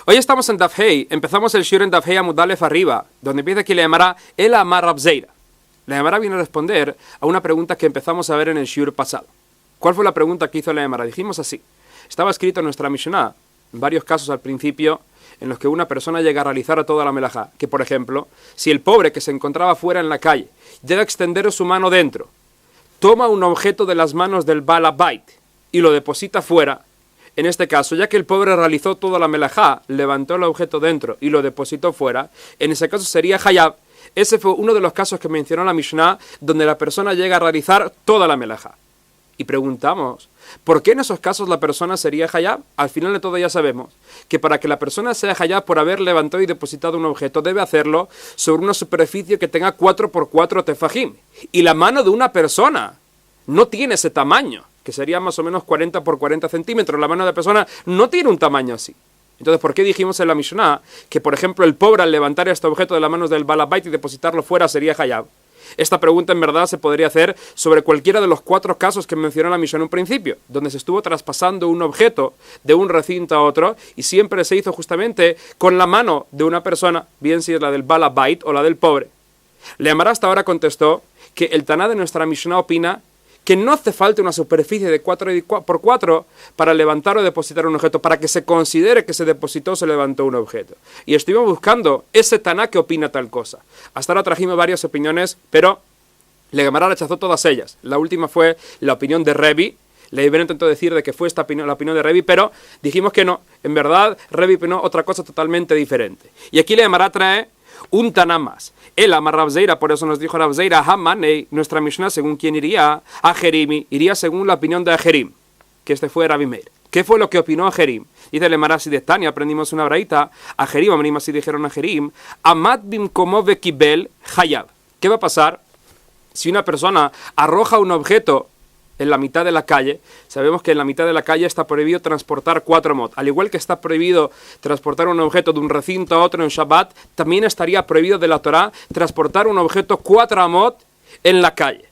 Hoy estamos en Daf Hei, empezamos el shiur en Daf Hei Amud Aleph arriba, donde empieza aquí la Gemara, el Amar Rav Zeira. La Gemara viene a responder a una pregunta que empezamos a ver en el shiur pasado. ¿Cuál fue la pregunta que hizo la Gemara? Dijimos así, estaba escrito en nuestra Mishnah, en varios casos al principio, en los que una persona llega a realizar toda la melajá, que por ejemplo, si el pobre que se encontraba fuera en la calle, llega a extender su mano dentro, toma un objeto de las manos del Baal Bait y lo deposita fuera. En este caso, ya que el pobre realizó toda la melajá, levantó el objeto dentro y lo depositó fuera, en ese caso sería hayab. Ese fue uno de los casos que mencionó la Mishnah, donde la persona llega a realizar toda la melajá. Y preguntamos, ¿por qué en esos casos la persona sería hayab? Al final de todo ya sabemos que para que la persona sea hayab por haber levantado y depositado un objeto, debe hacerlo sobre una superficie que tenga 4x4 tefajim. Y la mano de una persona no tiene ese tamaño, que sería más o menos 40 por 40 centímetros. La mano de la persona no tiene un tamaño así. Entonces, ¿por qué dijimos en la Mishnah que, por ejemplo, el pobre al levantar este objeto de las manos del Baal Bait y depositarlo fuera sería hayab? Esta pregunta en verdad se podría hacer sobre cualquiera de los 4 casos que mencionó la Mishnah en un principio, donde se estuvo traspasando un objeto de un recinto a otro y siempre se hizo justamente con la mano de una persona, bien si es la del Baal Bait o la del pobre. La Gemara hasta ahora contestó que el Taná de nuestra Mishnah opina que no hace falta una superficie de 4x4 para levantar o depositar un objeto, para que se considere que se depositó o se levantó un objeto. Y estuvimos buscando ese Taná que opina tal cosa. Hasta ahora trajimos varias opiniones, pero la Gemara rechazó todas ellas. La última fue la opinión de Revi. La Ibn intentó decir de que fue esta opinión, la opinión de Revi, pero dijimos que no. En verdad, Revi opinó otra cosa totalmente diferente. Y aquí la Gemara trae un Taná más. El Amar Rav Zeira, por eso nos dijo Rav Zeira, Hamanei, nuestra Mishnah, según quién iría, a Jerimi, iría según la opinión de Ajerim, que este fue Rabbi Meir. ¿Qué fue lo que opinó Ajerim? Dice el Marasi de Tania, aprendimos una braita, Ajerim, a así dijeron Ajerim, Amad bim como bekibel hayab. ¿Qué va a pasar si una persona arroja un objeto en la mitad de la calle? Sabemos que en la mitad de la calle está prohibido transportar 4 amot. Al igual que está prohibido transportar un objeto de un recinto a otro en Shabbat, también estaría prohibido de la Torá transportar un objeto 4 amot en la calle.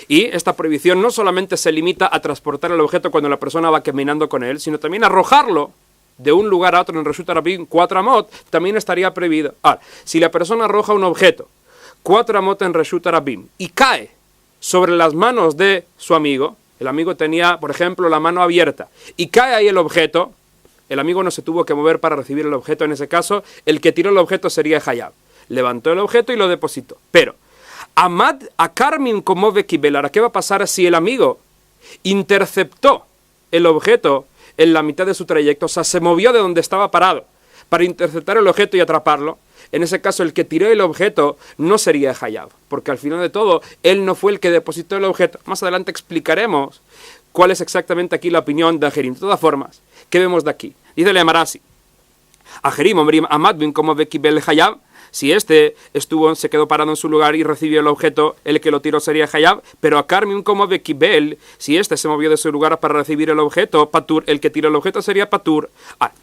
Y esta prohibición no solamente se limita a transportar el objeto cuando la persona va caminando con él, sino también arrojarlo de un lugar a otro en Reshut Rabim 4 amot, también estaría prohibido. Ahora, si la persona arroja un objeto 4 amot en Reshut Rabim y cae sobre las manos de su amigo, el amigo tenía, por ejemplo, la mano abierta, y cae ahí el objeto, el amigo no se tuvo que mover para recibir el objeto, en ese caso, el que tiró el objeto sería hayab. Levantó el objeto y lo depositó. Pero, Amad Akarmin como Bekibel, ¿qué va a pasar si el amigo interceptó el objeto en la mitad de su trayecto? O sea, se movió de donde estaba parado para interceptar el objeto y atraparlo. En ese caso, el que tiró el objeto no sería hayab, porque al final de todo, él no fue el que depositó el objeto. Más adelante explicaremos cuál es exactamente aquí la opinión de Ajerim. De todas formas, ¿qué vemos de aquí? Dice el Marasi, Ajerim, Omrim, Amad bin como bekibel hayab. Si se quedó parado en su lugar y recibió el objeto, el que lo tiró sería hayab, pero a Karmin como bekibel, si se movió de su lugar para recibir el objeto, patur, el que tiró el objeto sería patur.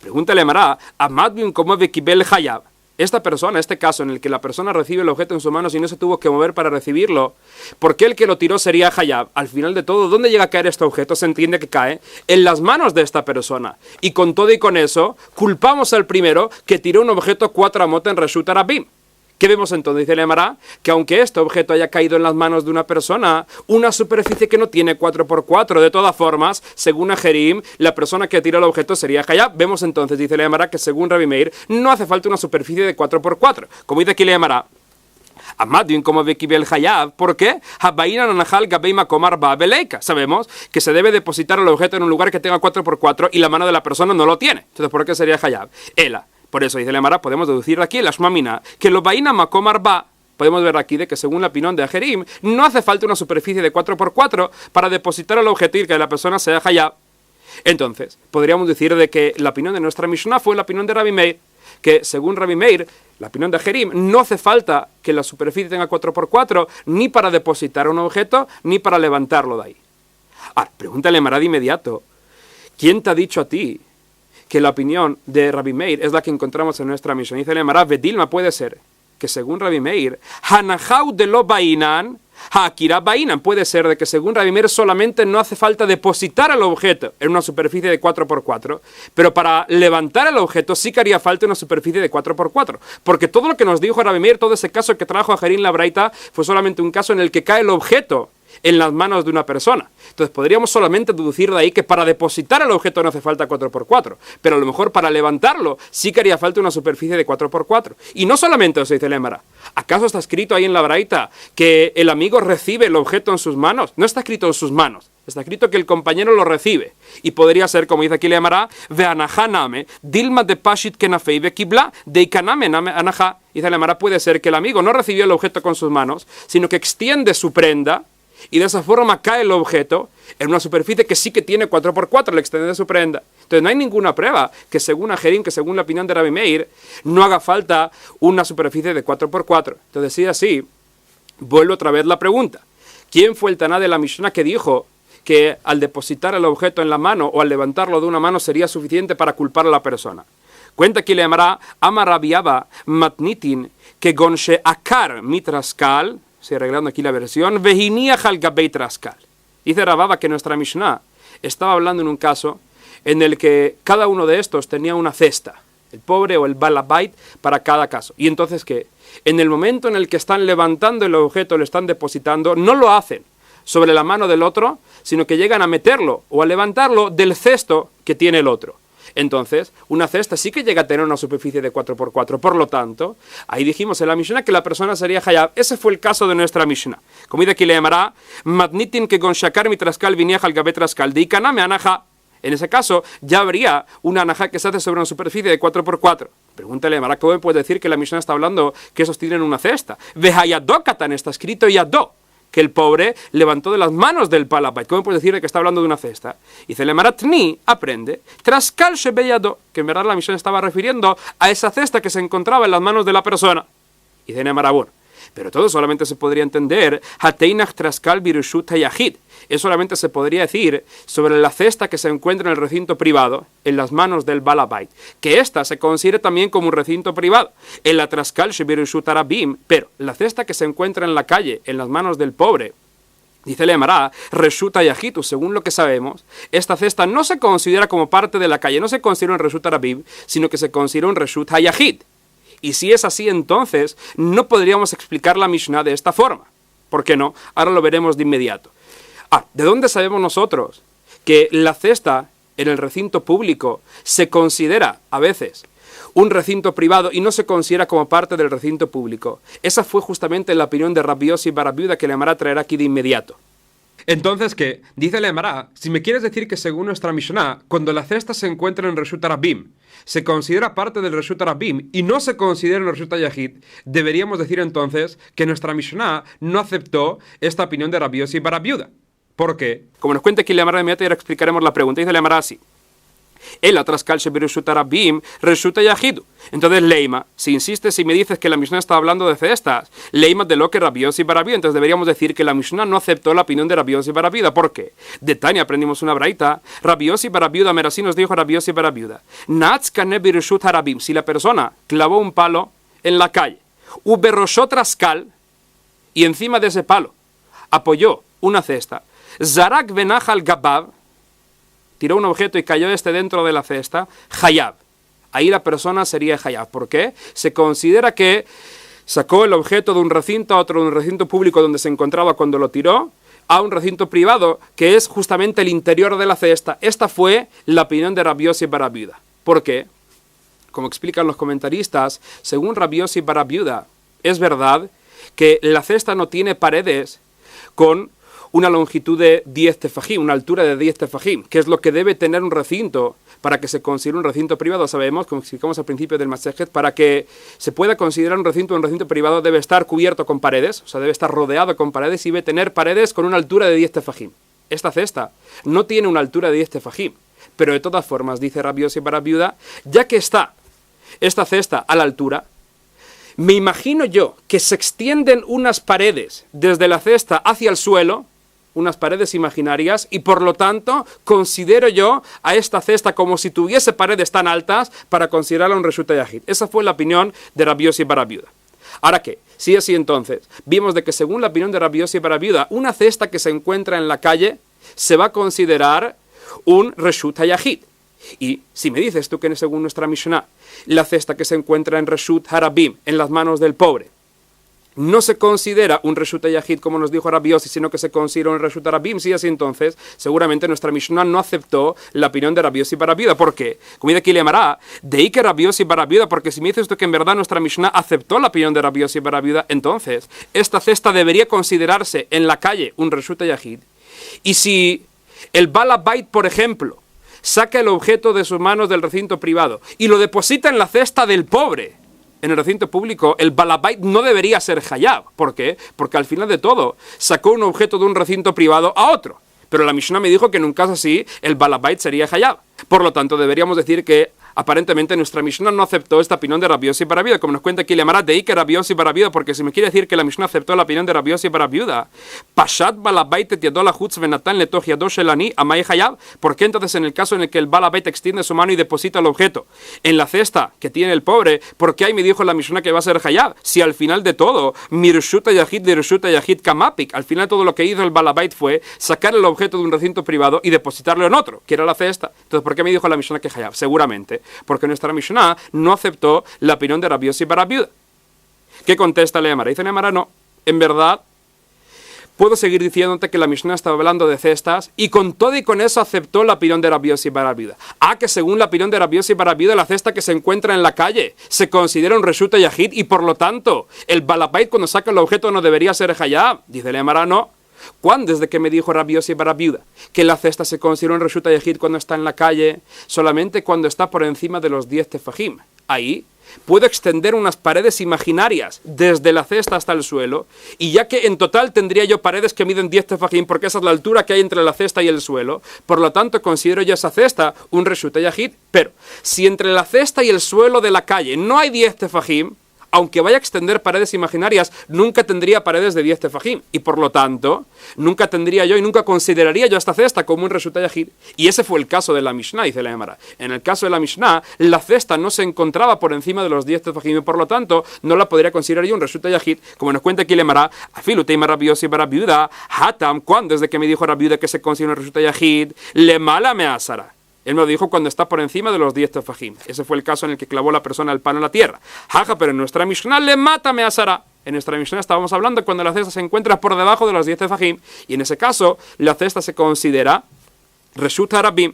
Pregúntale Mará, Amad bin como bekibel hayab. Esta persona, este caso en el que la persona recibe el objeto en sus manos y no se tuvo que mover para recibirlo, ¿por qué el que lo tiró sería hayab? Al final de todo, ¿dónde llega a caer este objeto? Se entiende que cae en las manos de esta persona. Y con todo y con eso, culpamos al primero que tiró un objeto 4 amot en Reshut Rabim. ¿Qué vemos entonces? Dice el Emara que aunque este objeto haya caído en las manos de una persona, una superficie que no tiene 4x4, de todas formas, según Ajerim, la persona que tiró el objeto sería hayab. Vemos entonces, dice el Emara, que según Rabbi Meir, no hace falta una superficie de 4x4. Como dice aquí el Emara, Amadin como bekibel hayab, ¿por qué? Sabemos que se debe depositar el objeto en un lugar que tenga 4x4 y la mano de la persona no lo tiene. Entonces, ¿por qué sería hayab? Por eso, dice el Emara, podemos deducir de aquí el Ashmamina, que lo vaina makomar ba. Podemos ver aquí de que según la opinión de Ajerim, no hace falta una superficie de 4x4 para depositar el objeto y que la persona sea hayab. Entonces, podríamos decir de que la opinión de nuestra Mishnah fue la opinión de Rabbi Meir, que según Rabbi Meir, la opinión de Ajerim, no hace falta que la superficie tenga 4x4 ni para depositar un objeto ni para levantarlo de ahí. Pregúntale a Emara de inmediato, ¿quién te ha dicho a ti que la opinión de Rabbi Meir es la que encontramos en nuestra Mishnah? Dice el Emara, Vedilma, puede ser que según Rabbi Meir, Hanahau de lo bainan, Akira Bainan, puede ser de que según Rabbi Meir solamente no hace falta depositar el objeto en una superficie de 4x4, pero para levantar el objeto sí que haría falta una superficie de 4x4, porque todo lo que nos dijo Rabbi Meir, todo ese caso que trajo a Jerín la Braita, fue solamente un caso en el que cae el objeto en las manos de una persona. Entonces podríamos solamente deducir de ahí que para depositar el objeto no hace falta 4x4, pero a lo mejor para levantarlo sí que haría falta una superficie de 4x4. Y no solamente eso dice el Emara. ¿Acaso está escrito ahí en la Braita que el amigo recibe el objeto en sus manos? No está escrito en sus manos. Está escrito que el compañero lo recibe. Y podría ser, como dice aquí el Emara, ve'anahaname, dilma de pashit kenafei ve'kibla, de ikaname name anaha. Dice el Emara, puede ser que el amigo no recibió el objeto con sus manos, sino que extiende su prenda, y de esa forma cae el objeto en una superficie que sí que tiene 4x4, le extiende su prenda. Entonces no hay ninguna prueba que según Ajerim, que según la opinión de Rabbi Meir, no haga falta una superficie de 4x4. Entonces si así, vuelvo otra vez la pregunta. ¿Quién fue el Taná de la Mishnah que dijo que al depositar el objeto en la mano o al levantarlo de una mano sería suficiente para culpar a la persona? Cuenta aquí le llamará Amar Rabbi Abba matnitin que gonshe akar mitraskal. Estoy arreglando aquí la versión. Vehiniach al gabei traskal. Dice Rababa que nuestra Mishnah estaba hablando en un caso en el que cada uno de estos tenía una cesta, el pobre o el balabait para cada caso. Y entonces, ¿qué? En el momento en el que están levantando el objeto, lo están depositando, no lo hacen sobre la mano del otro, sino que llegan a meterlo o a levantarlo del cesto que tiene el otro. Entonces, una cesta sí que llega a tener una superficie de 4x4. Por lo tanto, ahí dijimos en la Mishnah que la persona sería hayab. Ese fue el caso de nuestra Mishnah. Como dice aquí le llamará matnitin que con shakar mitraskal viniach al gabet traskal de ikaname anaja. En ese caso, ya habría una anaja que se hace sobre una superficie de 4x4. Pregúntale, Mara, ¿cómo me puede decir que la Mishnah está hablando que esos tienen una cesta? Vehayadokatan, está escrito yadó, que el pobre levantó de las manos del palabait. ¿Cómo puede decir que está hablando de una cesta? Y dice, Maratni aprende, traskal shebeyado, que en verdad la Mishnah estaba refiriendo a esa cesta que se encontraba en las manos de la persona. Y dice Marabur, pero todo solamente se podría entender, hateinach traskal birushut hayahid. Eso solamente se podría decir sobre la cesta que se encuentra en el recinto privado, en las manos del balabait, que ésta se considera también como un recinto privado, en la traskal shebirushut arabim, pero la cesta que se encuentra en la calle, en las manos del pobre, dice le llamará Reshut Hayahitu, según lo que sabemos, esta cesta no se considera como parte de la calle, no se considera un Reshut Arabim, sino que se considera un Reshut Hayahid. Y si es así, entonces no podríamos explicar la Mishnah de esta forma. ¿Por qué no? Ahora lo veremos de inmediato. ¿De dónde sabemos nosotros que la cesta en el recinto público se considera a veces un recinto privado y no se considera como parte del recinto público? Esa fue justamente la opinión de Rabbi Yossi bar Abiuda que le Emara traerá aquí de inmediato. Entonces, ¿qué? Dice la Emara, si me quieres decir que según nuestra Mishnah, cuando la cesta se encuentra en Reshut Arabim, se considera parte del Reshut Arabim y no se considera en Reshut Hayahid, deberíamos decir entonces que nuestra Mishnah no aceptó esta opinión de Rabbi Yossi bar Abiuda. ¿Por qué? Como nos cuenta aquí la Emara de inmediato, y ahora explicaremos la pregunta. Dice la Emara así. El atraskal shebireshut arabim reshut yahidu. Entonces, leima, si insistes y me dices que la Mishnah está hablando de cestas, leima de lo que Rabbi Yossi bar Abiuda, entonces deberíamos decir que la Mishnah no aceptó la opinión de Rabbi Yossi bar Abiuda. ¿Por qué? De Tania aprendimos una braita. Rabbi Yossi bar Abiuda, así nos dijo Rabbi Yossi bar Abiuda. Natzkane bireshut arabim. Si la persona clavó un palo en la calle, uberoshot traskal, y encima de ese palo apoyó una cesta, zarak benachal gabav, tiró un objeto y cayó este dentro de la cesta, hayab. Ahí la persona sería hayab. ¿Por qué? Se considera que sacó el objeto de un recinto a otro, de un recinto público donde se encontraba cuando lo tiró, a un recinto privado, que es justamente el interior de la cesta. Esta fue la opinión de Rabbi Yossi bar Abiuda. ¿Por qué? Como explican los comentaristas, según Rabbi Yossi bar Abiuda, es verdad que la cesta no tiene paredes con una longitud de 10 tefajim, una altura de 10 tefajim, que es lo que debe tener un recinto para que se considere un recinto privado. Sabemos, como explicamos al principio del Masejet, para que se pueda considerar un recinto privado debe estar cubierto con paredes, o sea, debe estar rodeado con paredes y debe tener paredes con una altura de 10 tefajim. Esta cesta no tiene una altura de 10 tefajim, pero de todas formas, dice Rabbi Yossi bar Abiuda, ya que está esta cesta a la altura, me imagino yo que se extienden unas paredes desde la cesta hacia el suelo, unas paredes imaginarias, y por lo tanto considero yo a esta cesta como si tuviese paredes tan altas para considerarla un Reshut Hayahid. Esa fue la opinión de Rabbi Yossi bar Abiuda. Ahora, ¿qué? Si así entonces, vimos de que según la opinión de Rabbi Yossi bar Abiuda, una cesta que se encuentra en la calle se va a considerar un Reshut HaYahid. Y si me dices tú que según nuestra Mishnah, la cesta que se encuentra en Reshut Harabim, en las manos del pobre, no se considera un Reshut HaYahid como nos dijo Rabbi Yossi, sino que se considera un Reshut Harabim, si así entonces, seguramente nuestra Mishnah no aceptó la opinión de Rabbi Yossi bar Abiuda. ¿Por qué? Como dice aquí Lemará, de ahí que Rabbi Yossi bar Abiuda, porque si me dices tú que en verdad nuestra Mishnah aceptó la opinión de Rabbi Yossi bar Abiuda, entonces esta cesta debería considerarse en la calle un Reshut HaYahid. Y si el Bala Bait, por ejemplo, saca el objeto de sus manos del recinto privado y lo deposita en la cesta del pobre, en el recinto público, el balabait no debería ser hayab. ¿Por qué? Porque al final de todo, sacó un objeto de un recinto privado a otro. Pero la Mishnah me dijo que en un caso así, el balabait sería hayab. Por lo tanto, deberíamos decir que aparentemente nuestra Mishnah no aceptó esta opinión de Rabbi Yossi bar Abiuda, como nos cuenta aquí Lemará de ahí que Rabbi Yossi bar Abiuda, porque si me quiere decir que la Mishnah aceptó la opinión de Rabbi Yossi bar Abiuda, Pashat balabait et yado lachutz venatan letoch yado shelani amay hayab. ¿Por qué entonces en el caso en el que el balabait extiende su mano y deposita el objeto en la cesta que tiene el pobre, por qué ahí me dijo la Mishnah que va a ser hayab? Si al final de todo, mirshut hayahid lirshut hayahid kamapik, al final todo lo que hizo el balabait fue sacar el objeto de un recinto privado y depositarlo en otro, que era la cesta. Entonces, ¿por qué me dijo la Mishnah que hayab? Seguramente porque nuestra Mishnah no aceptó la opinión de Rabbi Yossi bar Abiuda. ¿Qué contesta Lemará? Dice Lemará, no, en verdad, puedo seguir diciéndote que la Mishnah estaba hablando de cestas y con todo y con eso aceptó la opinión de Rabbi Yossi bar Abiuda. Que según la opinión de Rabbi Yossi bar Abiuda, la cesta que se encuentra en la calle se considera un Reshut HaYahid y por lo tanto, el balabait cuando saca el objeto no debería ser hayab. Dice Lemará, no. ¿Cuándo? Desde que me dijo Rabbi Yossi bar Abiuda que la cesta se considera un Reshut HaYahid cuando está en la calle, solamente cuando está por encima de los 10 tefajim. Ahí puedo extender unas paredes imaginarias desde la cesta hasta el suelo, y ya que en total tendría yo paredes que miden 10 tefajim, porque esa es la altura que hay entre la cesta y el suelo, por lo tanto considero yo esa cesta un Reshut HaYahid. Pero si entre la cesta y el suelo de la calle no hay 10 tefajim, aunque vaya a extender paredes imaginarias, nunca tendría paredes de 10 tefajim. Y por lo tanto, nunca tendría yo y nunca consideraría yo esta cesta como un Reshut HaYahid. Y ese fue el caso de la Mishnah, dice la Gemara. En el caso de la Mishnah, la cesta no se encontraba por encima de los 10 tefajim y por lo tanto, no la podría considerar yo un Reshut HaYahid. Como nos cuenta aquí la Gemara, afilu teima Rabbi Yossi bar Abiuda, hatam, cuando desde que me dijo Rabbi Abiuda que se considera un Reshut HaYahid, le mala me asara. Él me lo dijo cuando está por encima de los 10 tefajim. Ese fue el caso en el que clavó la persona el pan en la tierra. Jaja, pero en nuestra Mishnah le mata me asara. En nuestra Mishnah estábamos hablando cuando la cesta se encuentra por debajo de los 10 tefajim. Y en ese caso, la cesta se considera Reshut Harabim.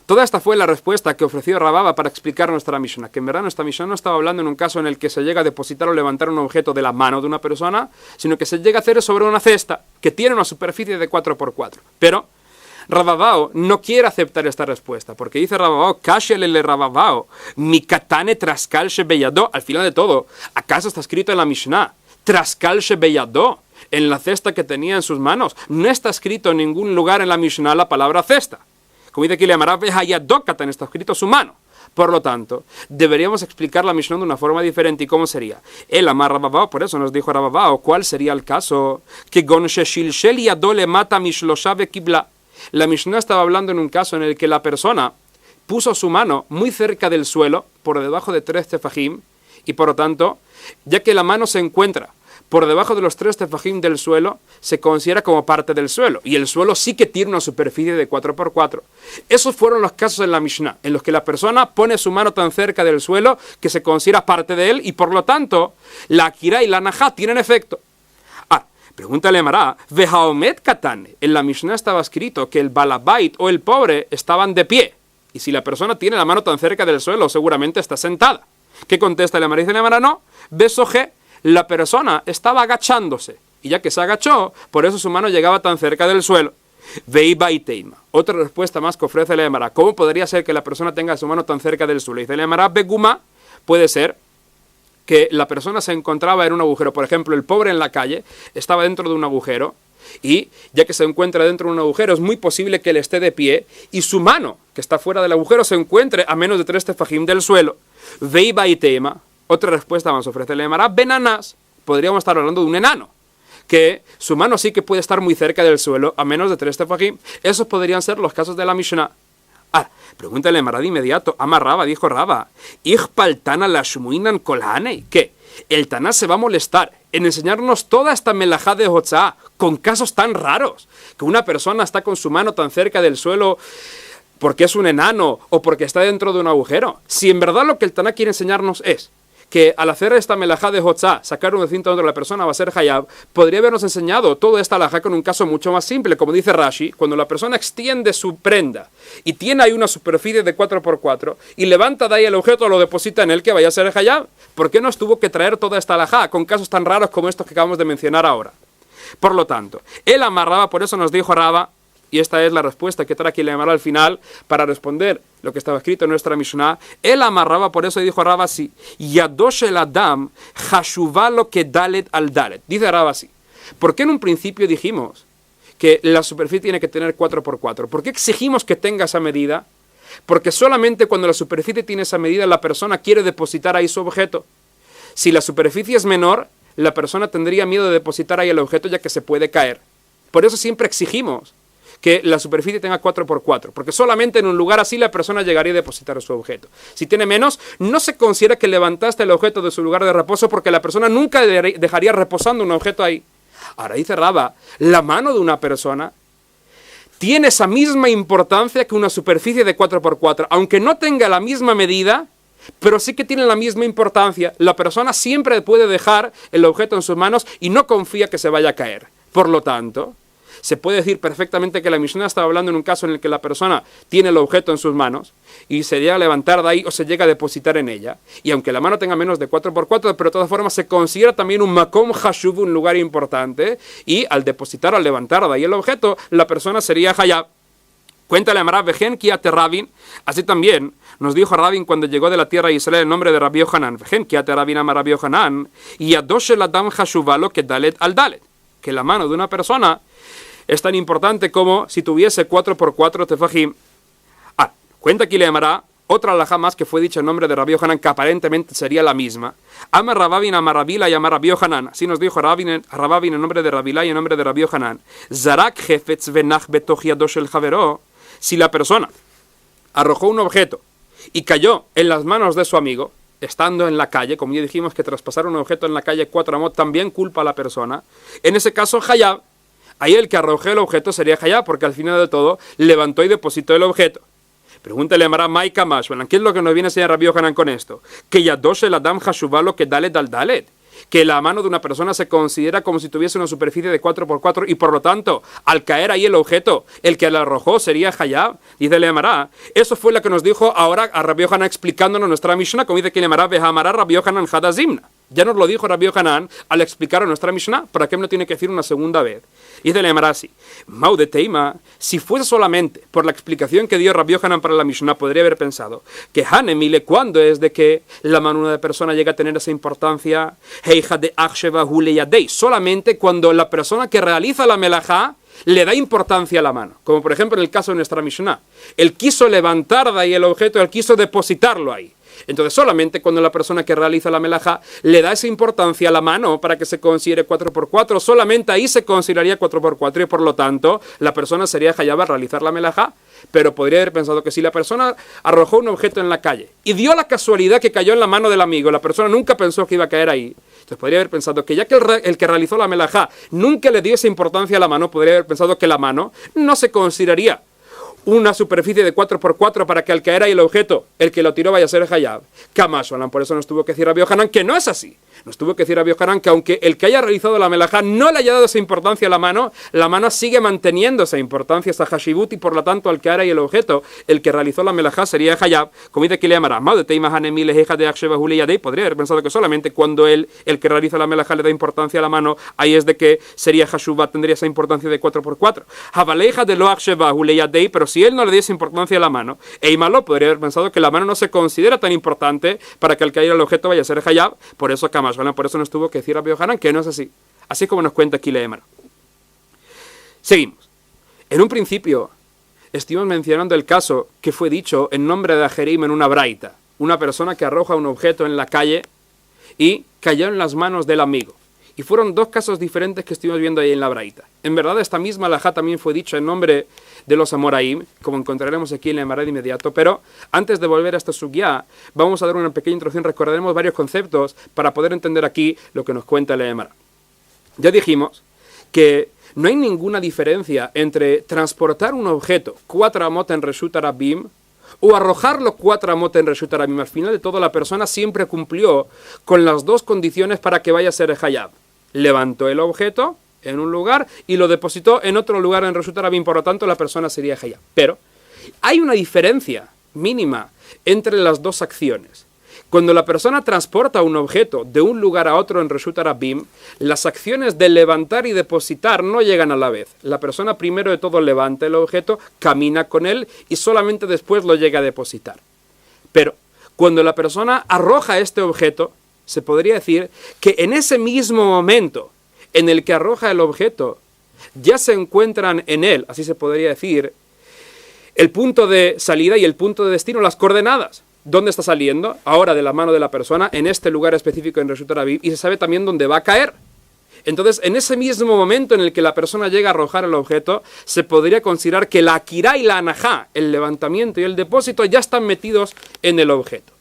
Toda esta fue la respuesta que ofreció Rababa para explicar nuestra Mishnah. Que en verdad nuestra Mishnah no estaba hablando en un caso en el que se llega a depositar o levantar un objeto de la mano de una persona, sino que se llega a hacer sobre una cesta que tiene una superficie de 4x4. Pero Rababao no quiere aceptar esta respuesta, porque dice Rababao, Kashelele Rababao, mi katane traskal shebeyado. Al final de todo, ¿acaso está escrito en la Mishnah traskal shebeyado, en la cesta que tenía en sus manos? No está escrito en ningún lugar en la Mishnah la palabra cesta. Como dice aquí le llamará Behayadokatan, está escrito su mano. Por lo tanto, deberíamos explicar la Mishnah de una forma diferente. ¿Y cómo sería? El amar Rababao, por eso nos dijo Rababao, ¿cuál sería el caso? Que gon sheshilshel yado le mata mishlosha vekibla. La Mishnah estaba hablando en un caso en el que la persona puso su mano muy cerca del suelo, por debajo de 3 tefajim, y por lo tanto, ya que la mano se encuentra por debajo de los 3 tefajim del suelo, se considera como parte del suelo, y el suelo sí que tiene una superficie de 4x4. Esos fueron los casos en la Mishnah, en los que la persona pone su mano tan cerca del suelo que se considera parte de él, y por lo tanto, la akira y la najá tienen efecto. Pregúntale a Mará, Vehaomet Katane. En la Mishnah estaba escrito que el balabait o el pobre estaban de pie. Y si la persona tiene la mano tan cerca del suelo, seguramente está sentada. ¿Qué contesta la Mará? Dice la Mará, no. Besoje, la persona estaba agachándose. Y ya que se agachó, por eso su mano llegaba tan cerca del suelo. Veiba y teima. Otra respuesta más que ofrece la Mará. ¿Cómo podría ser que la persona tenga su mano tan cerca del suelo? Dice la Mará, Beguma, puede ser que la persona se encontraba en un agujero. Por ejemplo, el pobre en la calle estaba dentro de un agujero y ya que se encuentra dentro de un agujero es muy posible que él esté de pie y su mano, que está fuera del agujero, se encuentre a menos de 3 tefajim del suelo. Veiba y tema. Otra respuesta más ofrece la Gemara, benanas. Podríamos estar hablando de un enano, que su mano sí que puede estar muy cerca del suelo a menos de 3 tefajim. Esos podrían ser los casos de la Mishnah. Pregúntale a Mará de inmediato. Raba, dijo Raba. Ichpal Tana la shmuinan kolhanei. ¿Qué? El Taná se va a molestar en enseñarnos toda esta melajá de Hotzá con casos tan raros. Que una persona está con su mano tan cerca del suelo porque es un enano o porque está dentro de un agujero. Si en verdad lo que el Taná quiere enseñarnos es que al hacer esta melajá de Hotzá, sacar un cinto dentro de la persona va a ser hayab, podría habernos enseñado toda esta alajá con un caso mucho más simple, como dice Rashi, cuando la persona extiende su prenda y tiene ahí una superficie de 4x4 y levanta de ahí el objeto, lo deposita en él, que vaya a ser hayab. ¿Por qué nos tuvo que traer toda esta alajá con casos tan raros como estos que acabamos de mencionar ahora? Por lo tanto, él amarraba, por eso nos dijo Raba, y esta es la respuesta que trae aquí le amará al final para responder lo que estaba escrito en nuestra Mishnah. Él amarraba, por eso dijo Raba así: Yadosh el Adam hashuvalo que dalet al dalet. Dice Raba así: ¿por qué en un principio dijimos que la superficie tiene que tener 4x4? ¿Por qué exigimos que tenga esa medida? Porque solamente cuando la superficie tiene esa medida la persona quiere depositar ahí su objeto. Si la superficie es menor, la persona tendría miedo de depositar ahí el objeto ya que se puede caer. Por eso siempre exigimos que la superficie tenga 4x4, porque solamente en un lugar así la persona llegaría a depositar su objeto. Si tiene menos, no se considera que levantaste el objeto de su lugar de reposo, porque la persona nunca dejaría reposando un objeto ahí. Ahora dice Raba, la mano de una persona tiene esa misma importancia que una superficie de 4x4, aunque no tenga la misma medida, pero sí que tiene la misma importancia. La persona siempre puede dejar el objeto en sus manos y no confía que se vaya a caer. Por lo tanto, se puede decir perfectamente que la Mishnah estaba hablando en un caso en el que la persona tiene el objeto en sus manos y se llega a levantar de ahí o se llega a depositar en ella. Y aunque la mano tenga menos de 4x4, pero de todas formas se considera también un makom hashuv, un lugar importante, y al depositar, al levantar de ahí el objeto, la persona sería hayab. Cuéntale a Marab Vejen Kiate Rabin. Así también nos dijo Rabin cuando llegó de la tierra de Israel el nombre de Rabbi Yohanan. Vejen Kiate Rabin a Rabbi Yohanan. Y Yadosh el Adam hashuvalo que dalet al dalet. Que la mano de una persona es tan importante como si tuviese 4x4 tefajim. Cuenta aquí le llamará otra alajá más que fue dicha en nombre de Rabbi Yohanan, que aparentemente sería la misma. Ama Rababin, ama Rabila y ama Rabbi Yohanan. Así nos dijo Rababin en nombre de Rabila y en nombre de Rabbi Yohanan. Zarak jefetz venach betoch yadosh el javero. Si la persona arrojó un objeto y cayó en las manos de su amigo, estando en la calle, como ya dijimos que traspasar un objeto en la calle 4 amot también culpa a la persona, en ese caso hayab, ahí el que arrojó el objeto sería hayab, porque al final de todo levantó y depositó el objeto. Pregúntale a Mará Maika Mashwalan, ¿qué es lo que nos viene a enseñar Rabbi Yohanan con esto? Que Yadosh el Adam hashuvalo que dalet al dalet. Que la mano de una persona se considera como si tuviese una superficie de 4x4 y por lo tanto, al caer ahí el objeto, el que la arrojó sería hayab. Dice le Mará, eso fue lo que nos dijo ahora a Rabbi Yohanan explicándonos nuestra Mishnah, como dice que le Mará vejamará Rabbi Yohanan hadazimna. Ya nos lo dijo Rabbi Yohanan al explicar nuestra Mishnah, ¿para qué me lo tiene que decir una segunda vez? Y dice le Mará así, Mau de Teima, si fuese solamente por la explicación que dio Rabbi Yohanan para la Mishnah, podría haber pensado que Hanemile, ¿cuándo es de que la mano de una persona llega a tener esa importancia? Heija de Achsheva Hule Yadei, solamente cuando la persona que realiza la melajá le da importancia a la mano, como por ejemplo en el caso de nuestra Mishnah. Él quiso levantar de ahí el objeto, él quiso depositarlo ahí. Entonces solamente cuando la persona que realiza la melajá le da esa importancia a la mano para que se considere 4x4, solamente ahí se consideraría 4x4 y por lo tanto la persona sería hayab a realizar la melajá. Pero podría haber pensado que si la persona arrojó un objeto en la calle y dio la casualidad que cayó en la mano del amigo, la persona nunca pensó que iba a caer ahí, entonces podría haber pensado que ya que el que realizó la melajá nunca le dio esa importancia a la mano, podría haber pensado que la mano no se consideraría una superficie de 4x4 para que al caer ahí el objeto, el que lo tiró vaya a ser hayab. Kamasholan, por eso nos tuvo que decir Rabbi Yohanan que no es así. Nos tuvo que decir Rabbi Yohanan que aunque el que haya realizado la melajá no le haya dado esa importancia a la mano sigue manteniendo esa importancia, esa hashibut, y por lo tanto al caer ahí el objeto, el que realizó la melajá sería hayab. Como dice que le llamará, podría haber pensado que solamente cuando el que realiza la melajá le da importancia a la mano, ahí es de que sería hashubat, tendría esa importancia de 4x4. Havaleja de lo aksheva huleyadei, pero si él no le diese importancia a la mano, Eimalo podría haber pensado que la mano no se considera tan importante para que al caer el objeto vaya a ser hayab. Por eso por eso nos tuvo que decir Rabbi Yohanan que no es así. Así como nos cuenta aquí Leemar. Seguimos. En un principio, estuvimos mencionando el caso que fue dicho en nombre de Ajerim en una braita. Una persona que arroja un objeto en la calle y cayó en las manos del amigo. Y fueron dos casos diferentes que estuvimos viendo ahí en la braita. En verdad, esta misma alajá también fue dicha en nombre de los Amoraim, como encontraremos aquí en la Emara de inmediato, pero antes de volver a esta sugya, vamos a dar una pequeña introducción, recordaremos varios conceptos para poder entender aquí lo que nos cuenta la Emara. Ya dijimos que no hay ninguna diferencia entre transportar un objeto 4 amot en Reshut Arabim o arrojarlo 4 amot en Reshut Arabim. Al final de todo, la persona siempre cumplió con las dos condiciones para que vaya a ser Hayab. Levantó el objeto en un lugar y lo depositó en otro lugar en Reshut Arabim, por lo tanto la persona sería Hayab. Pero hay una diferencia mínima entre las dos acciones. Cuando la persona transporta un objeto de un lugar a otro en Reshut Arabim, las acciones de levantar y depositar no llegan a la vez. La persona primero de todo levanta el objeto, camina con él y solamente después lo llega a depositar. Pero cuando la persona arroja este objeto, se podría decir que en ese mismo momento en el que arroja el objeto, ya se encuentran en él, así se podría decir, el punto de salida y el punto de destino, las coordenadas. ¿Dónde está saliendo? Ahora de la mano de la persona, en este lugar específico en Reshut Arabim, y se sabe también dónde va a caer. Entonces, en ese mismo momento en el que la persona llega a arrojar el objeto, se podría considerar que la akira y la anajá, el levantamiento y el depósito, ya están metidos en el objeto.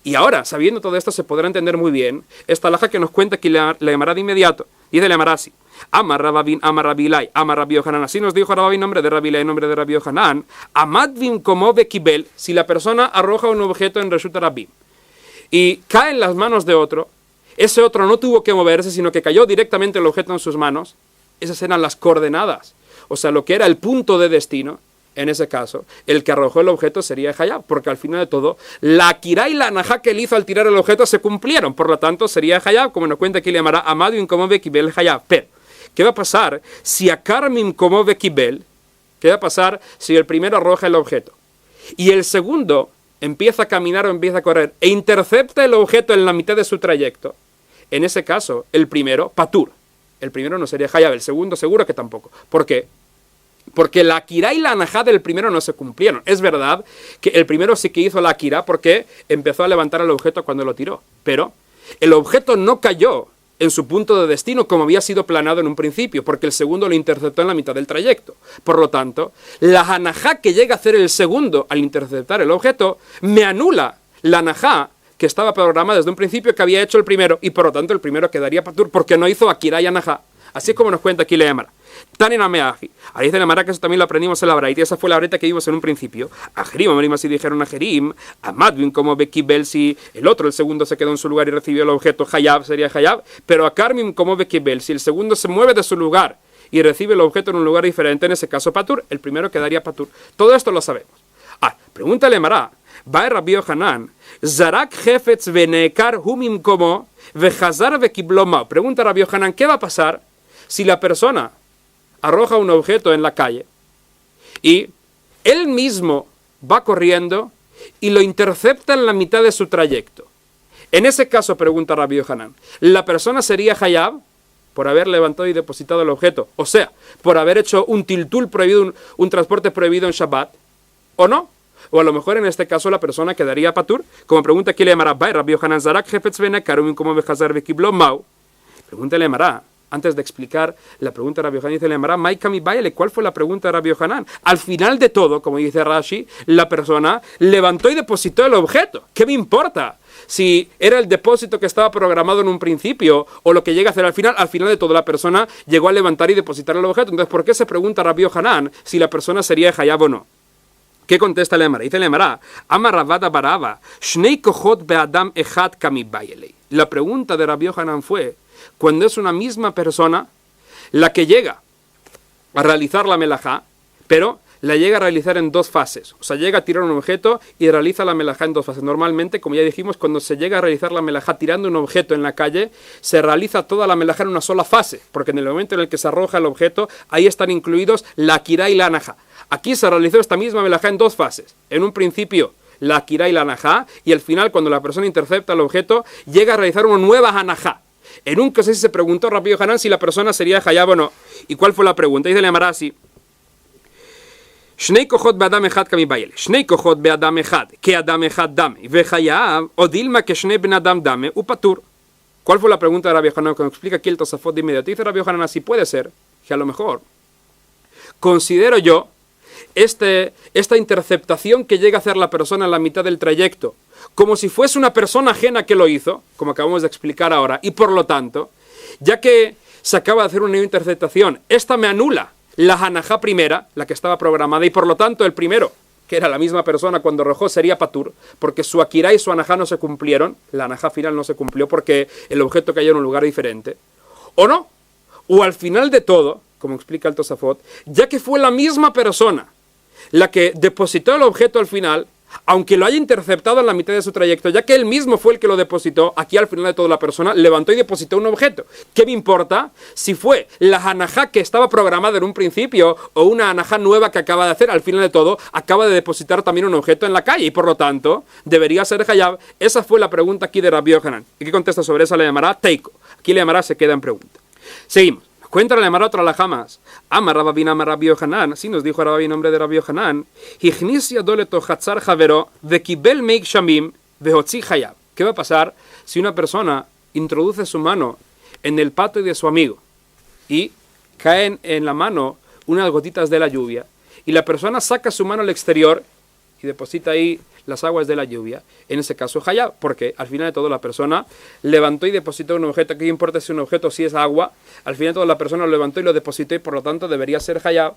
Y ahora, sabiendo todo esto, se podrá entender muy bien esta alhaja que nos cuenta aquí la Emara de inmediato. Dice la Emara así: Amar Rababin, Amar Rabilai, Amar Rabbi Yohanan. Así nos dijo Rababin, nombre de Rabilai, nombre de Rabbi Yohanan. Amadvin como bekibel, si la persona arroja un objeto en Reshut Arabim y cae en las manos de otro, ese otro no tuvo que moverse, sino que cayó directamente el objeto en sus manos. Esas eran las coordenadas, o sea, lo que era el punto de destino. En ese caso, el que arrojó el objeto sería Hayab, porque al final de todo, la akira y la anajá que él hizo al tirar el objeto se cumplieron, por lo tanto sería Hayab, como nos cuenta aquí, le llamará Amadvin como bekibel Hayab. Pero ¿qué va a pasar si a Karmim como bekibel? ¿Qué va a pasar si el primero arroja el objeto y el segundo empieza a caminar o empieza a correr e intercepta el objeto en la mitad de su trayecto? En ese caso, el primero, patur. El primero no sería Hayab, el segundo seguro que tampoco. ¿Por qué? Porque la akira y la anajá del primero no se cumplieron. Es verdad que el primero sí que hizo la akira porque empezó a levantar el objeto cuando lo tiró. Pero el objeto no cayó en su punto de destino como había sido planeado en un principio, porque el segundo lo interceptó en la mitad del trayecto. Por lo tanto, la anajá que llega a hacer el segundo al interceptar el objeto me anula la anajá que estaba programada desde un principio que había hecho el primero, y por lo tanto el primero quedaría patur porque no hizo akira y anajá. Así como nos cuenta aquí la Emara. Tan en Ameaji. Ahí dice la Emara que eso también lo aprendimos en la Braita, y esa fue la Braita que vimos en un principio. A Jerim, Amarim, así dijeron a Jerim. A Madvin, como Bekibel, si el otro, el segundo, se quedó en su lugar y recibió el objeto Hayab, sería Hayab. Pero a Karmim, como Bekibel, si el segundo se mueve de su lugar y recibe el objeto en un lugar diferente, en ese caso Patur, el primero quedaría Patur. Todo esto lo sabemos. Pregúntale a Emara. Va Rabbi Yohanan. Zarak Jefetz Venekar Humim como Vejazar Bekibloma. Pregunta a Rabbi Yohanan, ¿qué va a pasar si la persona arroja un objeto en la calle y él mismo va corriendo y lo intercepta en la mitad de su trayecto? En ese caso, pregunta Rabbi Yohanan, ¿la persona sería Hayab por haber levantado y depositado el objeto? O sea, por haber hecho un tiltul prohibido, un transporte prohibido en Shabbat, ¿o no? O a lo mejor en este caso la persona quedaría patur, como pregunta aquí le llamará Rabbi Yohanan Zarak Jefetz Venekarum como Bejazar Bekiblo Mau. Pregúntale a antes de explicar la pregunta de Rabbi Yohanan, dice la Emara, Maikami Baile, ¿cuál fue la pregunta de Rabbi Yohanan? Al final de todo, como dice Rashi, la persona levantó y depositó el objeto. ¿Qué me importa si era el depósito que estaba programado en un principio o lo que llega a hacer al final? Al final de todo, la persona llegó a levantar y depositar el objeto. Entonces, ¿por qué se pregunta Rabbi Yohanan si la persona sería Hayab o no? ¿Qué contesta la Emara? Dice la Emara, Amar Ravada Barava, Shnei Kohot Beadam Echad Kami Baile. La pregunta de Rabbi Yohanan fue, cuando es una misma persona la que llega a realizar la melajá, pero la llega a realizar en dos fases. O sea, llega a tirar un objeto y realiza la melajá en dos fases. Normalmente, como ya dijimos, cuando se llega a realizar la melajá tirando un objeto en la calle, se realiza toda la melajá en una sola fase, porque en el momento en el que se arroja el objeto, ahí están incluidos la akira y la anajá. Aquí se realizó esta misma melajá en dos fases. En un principio, la akira y la anajá, y al final, cuando la persona intercepta el objeto, llega a realizar una nueva anajá. En un caso se preguntó Rabbi Yohanan si la persona sería Hayab o no. ¿Y cuál fue la pregunta? Dice la Emara así. Shnei kohot be'adam echad kami bayele. Shnei kohot be'adam echad, ke adam echad dame. Vechayab, o dilma que shnei ben adam dame, upatur. ¿Cuál fue la pregunta de Rabbi Yohanan? Que nos explica aquí el Tosafot de inmediato. Dice Rabbi Yohanan así, puede ser que a lo mejor considero yo esta interceptación que llega a hacer la persona en la mitad del trayecto, como si fuese una persona ajena que lo hizo, como acabamos de explicar ahora, y por lo tanto, ya que se acaba de hacer una interceptación, esta me anula la hanajá primera, la que estaba programada, y por lo tanto el primero, que era la misma persona cuando rojó, sería patur, porque su akirá y su hanajá no se cumplieron, la hanajá final no se cumplió porque el objeto cayó en un lugar diferente, o no, o al final de todo, como explica el Tosafot, ya que fue la misma persona la que depositó el objeto al final, aunque lo haya interceptado en la mitad de su trayecto, ya que él mismo fue el que lo depositó, aquí al final de todo la persona levantó y depositó un objeto. ¿Qué me importa si fue la hanajá que estaba programada en un principio o una hanajá nueva que acaba de hacer? Al final de todo, acaba de depositar también un objeto en la calle y por lo tanto, debería ser hayab. Esa fue la pregunta aquí de Rabbi Yohanan. ¿Y qué contesta sobre esa? Le llamará teiko. Aquí le llamará se queda en pregunta. Seguimos. Cuenta la llamará otra alajá más. Ama Rababina ama Rabbi Yohanan. Así nos dijo Rabbi en nombre de Rabbi Yohanan. Hichnis yadoleto hatzar javero de kibel meik shamim vehotzi hayab. ¿Qué va a pasar si una persona introduce su mano en el patio de su amigo y caen en la mano unas gotitas de la lluvia y la persona saca su mano al exterior y deposita ahí las aguas de la lluvia? En ese caso hayab, porque al final de todo la persona levantó y depositó un objeto. ¿Qué importa si un objeto si es agua? Al final de todo la persona lo levantó y lo depositó y por lo tanto debería ser hayab.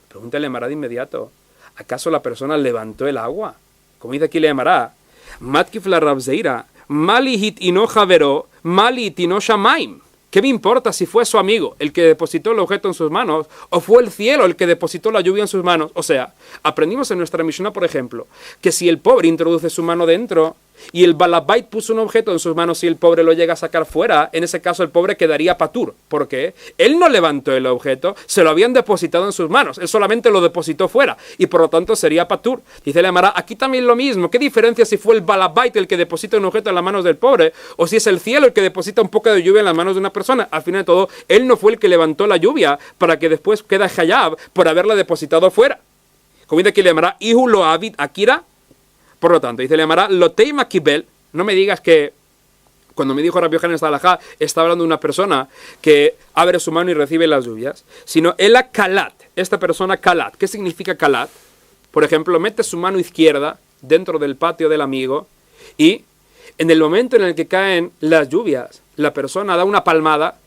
Pregúntale a Mará de inmediato, ¿acaso la persona levantó el agua? Como dice aquí le llamará, Matkif la Rabzeira, Mali hit ino javero, Mali hit ino shamaim. ¿Qué me importa si fue su amigo el que depositó el objeto en sus manos o fue el cielo el que depositó la lluvia en sus manos? O sea, aprendimos en nuestra Mishnah, por ejemplo, que si el pobre introduce su mano dentro y el balabait puso un objeto en sus manos y el pobre lo llega a sacar fuera, en ese caso el pobre quedaría patur. ¿Por qué? Él no levantó el objeto, se lo habían depositado en sus manos, él solamente lo depositó fuera y por lo tanto sería patur. Dice la Gemara, aquí también lo mismo. ¿Qué diferencia si fue el balabait el que deposita un objeto en las manos del pobre o si es el cielo el que deposita un poco de lluvia en las manos de una persona? Al final de todo, él no fue el que levantó la lluvia para que después quede hayab por haberla depositado fuera. Como dice aquí la Gemara, Ihu lo avid akira. Por lo tanto, dice le llamará Loteima Kibel. No me digas que cuando me dijo Rabbi Yohanan esta alajá, está hablando de una persona que abre su mano y recibe las lluvias, sino el kalat. Esta persona kalat. ¿Qué significa kalat? Por ejemplo, mete su mano izquierda dentro del patio del amigo y en el momento en el que caen las lluvias, la persona da una palmada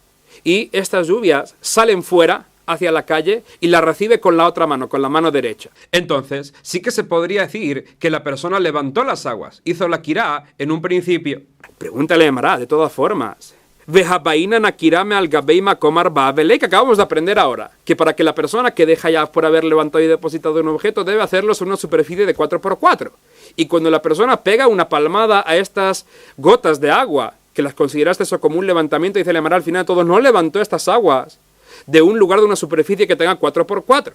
y estas lluvias salen fuera hacia la calle y la recibe con la otra mano, con la mano derecha. Entonces, sí que se podría decir que la persona levantó las aguas, hizo la kirá en un principio. Pregúntale a Mará, de todas formas. Vejabaina nakirame al gabeima komar babele, que acabamos de aprender ahora, que para que la persona que deja ya por haber levantado y depositado un objeto debe hacerlo sobre una superficie de 4x4. Y cuando la persona pega una palmada a estas gotas de agua, que las consideraste eso como un levantamiento, dice le Mará, al final de todo, no levantó estas aguas de un lugar de una superficie que tenga 4x4.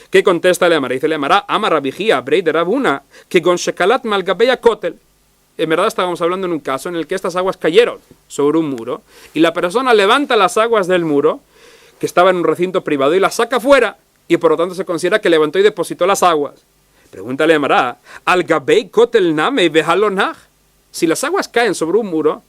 ¿Qué contesta le Amara? Dice le Amara, ama rabijía, brei de rabuna, que con shekalat malgabeya kotel. En verdad estábamos hablando en un caso en el que estas aguas cayeron sobre un muro y la persona levanta las aguas del muro, que estaba en un recinto privado, y las saca fuera, y por lo tanto se considera que levantó y depositó las aguas. Pregúntale a Amara, al gabei kotel name behalonach. Si las aguas caen sobre un muro,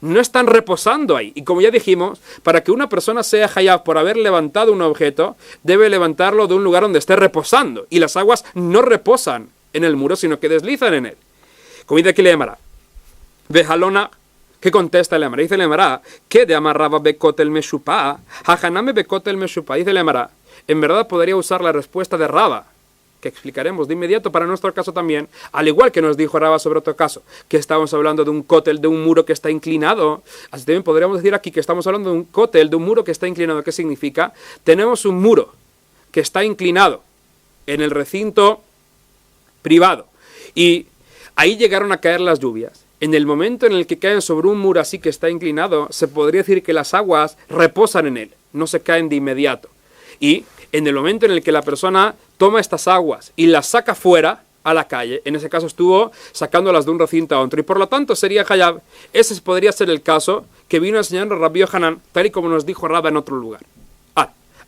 no están reposando ahí. Y como ya dijimos, para que una persona sea hayab por haber levantado un objeto, debe levantarlo de un lugar donde esté reposando. Y las aguas no reposan en el muro, sino que deslizan en él. Como dice aquí le llamará. Vejalona, ¿qué contesta le llamará? Dice le llamará, ¿qué de amarraba bekotel meshupa? Hajaname bekotel meshupa. Dice le llamará, en verdad podría usar la respuesta de Raba, que explicaremos de inmediato para nuestro caso también, al igual que nos dijo Raba sobre otro caso, que estábamos hablando de un cótel, de un muro que está inclinado. Así también podríamos decir aquí que estamos hablando de un cótel, de un muro que está inclinado. ¿Qué significa? Tenemos un muro que está inclinado en el recinto privado y ahí llegaron a caer las lluvias. En el momento en el que caen sobre un muro así que está inclinado, se podría decir que las aguas reposan en él, no se caen de inmediato. Y en el momento en el que la persona toma estas aguas y las saca fuera a la calle, en ese caso estuvo sacándolas de un recinto a otro, y por lo tanto sería hayab. Ese podría ser el caso que vino enseñando Rabbi Yohanan, tal y como nos dijo Raba en otro lugar.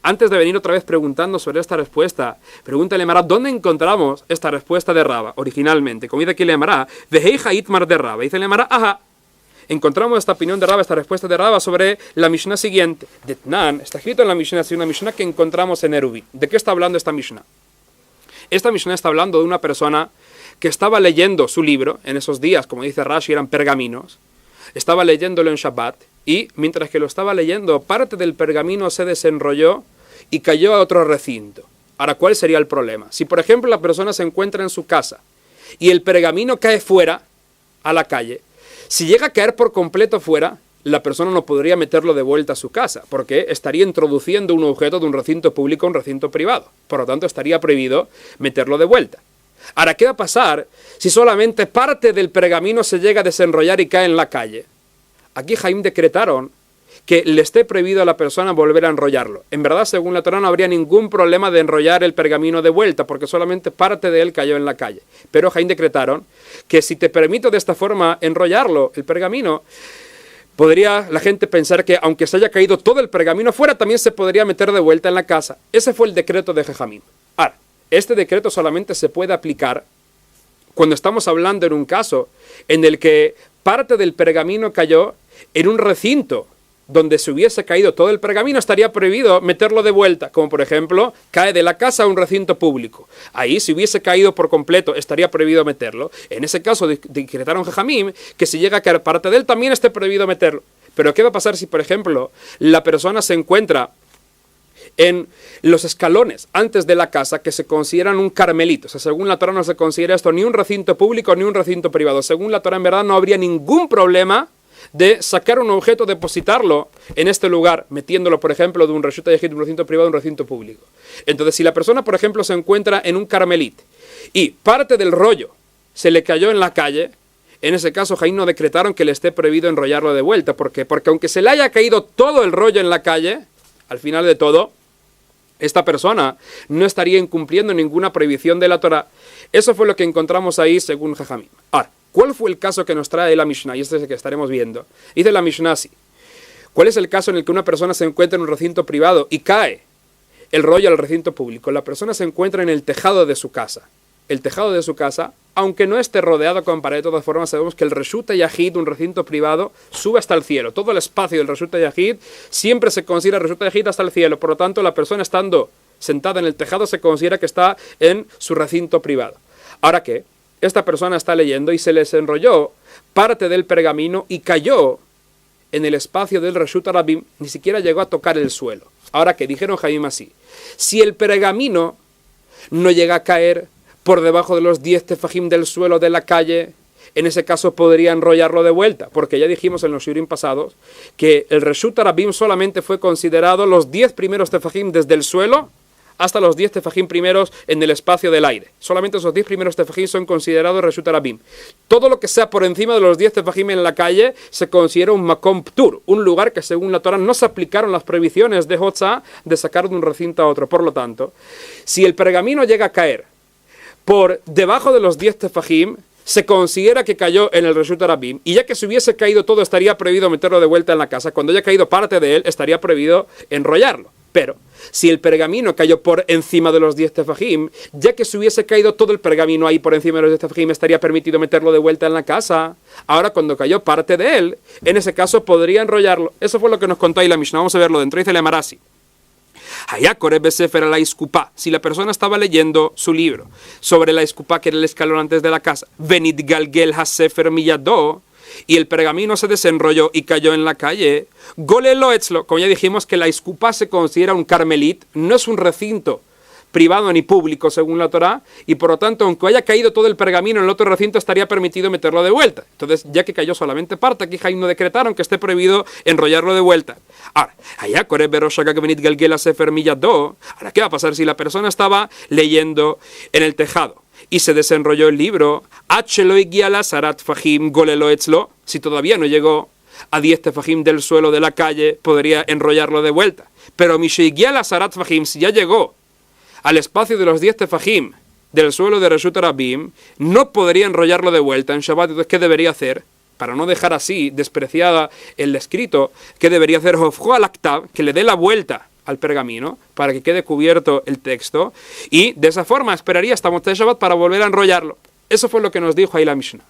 Antes de venir otra vez preguntando sobre esta respuesta, pregúntale a Mará, ¿dónde encontramos esta respuesta de Raba originalmente? Como dice aquí le Mará, Veheiha itmar de Raba. Dice le Mará, ajá. Encontramos esta opinión de Raba, esta respuesta de Raba sobre la Mishnah siguiente. Detnan, está escrito en la Mishnah, es una Mishnah que encontramos en Eruvin. ¿De qué está hablando esta Mishnah? Esta Mishnah está hablando de una persona que estaba leyendo su libro, en esos días, como dice Rashi, eran pergaminos, estaba leyéndolo en Shabbat, y mientras que lo estaba leyendo, parte del pergamino se desenrolló y cayó a otro recinto. Ahora, ¿cuál sería el problema? Si, por ejemplo, la persona se encuentra en su casa y el pergamino cae fuera, a la calle, si llega a caer por completo fuera, la persona no podría meterlo de vuelta a su casa, porque estaría introduciendo un objeto de un recinto público a un recinto privado. Por lo tanto, estaría prohibido meterlo de vuelta. Ahora, ¿qué va a pasar si solamente parte del pergamino se llega a desenrollar y cae en la calle? Aquí Jaim decretaron que le esté prohibido a la persona volver a enrollarlo. En verdad, según la Torá, no habría ningún problema de enrollar el pergamino de vuelta, porque solamente parte de él cayó en la calle. Pero Jaim decretaron que si te permito de esta forma enrollarlo, el pergamino, podría la gente pensar que aunque se haya caído todo el pergamino fuera, también se podría meter de vuelta en la casa. Ese fue el decreto de Jajamim. Ahora, este decreto solamente se puede aplicar cuando estamos hablando en un caso en el que parte del pergamino cayó en un recinto donde se hubiese caído todo el pergamino, estaría prohibido meterlo de vuelta, como por ejemplo, cae de la casa a un recinto público. Ahí, si hubiese caído por completo, estaría prohibido meterlo. En ese caso, decretaron Jajamim que si llega a caer parte de él, también esté prohibido meterlo. Pero ¿qué va a pasar si, por ejemplo, la persona se encuentra en los escalones antes de la casa que se consideran un carmelito? O sea, según la Torá no se considera esto ni un recinto público ni un recinto privado. Según la Torá, en verdad, no habría ningún problema de sacar un objeto, depositarlo en este lugar, metiéndolo, por ejemplo, de un reshut hayahid, de un recinto privado, a un recinto público. Entonces, si la persona, por ejemplo, se encuentra en un carmelit y parte del rollo se le cayó en la calle, en ese caso, Jaim no decretaron que le esté prohibido enrollarlo de vuelta. ¿Por qué? Porque aunque se le haya caído todo el rollo en la calle, al final de todo, esta persona no estaría incumpliendo ninguna prohibición de la Torá. Eso fue lo que encontramos ahí según Jajamim. Ahora, ¿cuál fue el caso que nos trae la Mishnah? Y este es el que estaremos viendo. Dice la Mishnah así. ¿Cuál es el caso en el que una persona se encuentra en un recinto privado y cae el rollo al recinto público? La persona se encuentra en el tejado de su casa. El tejado de su casa, aunque no esté rodeado con pared, de todas formas sabemos que el reshut hayahid, un recinto privado, sube hasta el cielo. Todo el espacio del reshut hayahid siempre se considera reshut hayahid hasta el cielo. Por lo tanto, la persona estando sentada en el tejado se considera que está en su recinto privado. Ahora que esta persona está leyendo y se les enrolló parte del pergamino y cayó en el espacio del reshut harabim, ni siquiera llegó a tocar el suelo. Ahora que dijeron Jaim así, si el pergamino no llega a caer por debajo de los 10 tefajim del suelo de la calle, en ese caso podría enrollarlo de vuelta, porque ya dijimos en los shiurim pasados que el reshut harabim solamente fue considerado los 10 primeros tefajim desde el suelo hasta los 10 tefajim primeros en el espacio del aire. Solamente esos 10 primeros tefajim son considerados reshut harabim. Todo lo que sea por encima de los 10 tefajim en la calle se considera un makom ptur, un lugar que según la Torá no se aplicaron las prohibiciones de Hotzá de sacar de un recinto a otro. Por lo tanto, si el pergamino llega a caer por debajo de los 10 tefajim, se considera que cayó en el reshut harabim, y ya que si hubiese caído todo, estaría prohibido meterlo de vuelta en la casa. Cuando haya caído parte de él, estaría prohibido enrollarlo. Pero, si el pergamino cayó por encima de los 10 tefajim, ya que si hubiese caído todo el pergamino ahí por encima de los 10 tefajim, estaría permitido meterlo de vuelta en la casa. Ahora, cuando cayó parte de él, en ese caso podría enrollarlo. Eso fue lo que nos contó ahí la Mishnah. Vamos a verlo dentro. Dice la Marasi. Si la persona estaba leyendo su libro sobre la iskupá, que era el escalón antes de la casa, venid galgel hasefer miyado, y el pergamino se desenrolló y cayó en la calle, golelo etzlo, como ya dijimos que la iskupá se considera un carmelit, no es un recinto privado ni público según la Torá, y por lo tanto, aunque haya caído todo el pergamino en el otro recinto, estaría permitido meterlo de vuelta. Entonces, ya que cayó solamente parte, aquí Jaim no decretaron que esté prohibido enrollarlo de vuelta. Ahora, ¿qué va a pasar si la persona estaba leyendo en el tejado y se desenrolló el libro? Si todavía no llegó a 10 tefajim del suelo de la calle, podría enrollarlo de vuelta. Pero si ya llegó al espacio de los 10 tefajim del suelo de reshut harabim, no podría enrollarlo de vuelta en Shabbat. Entonces, ¿qué debería hacer? Para no dejar así despreciada el escrito, ¿qué debería hacer? Hofjo al aktav, que le dé la vuelta al pergamino para que quede cubierto el texto, y de esa forma esperaría hasta Motzei Shabbat para volver a enrollarlo. Eso fue lo que nos dijo ahí la Mishnah.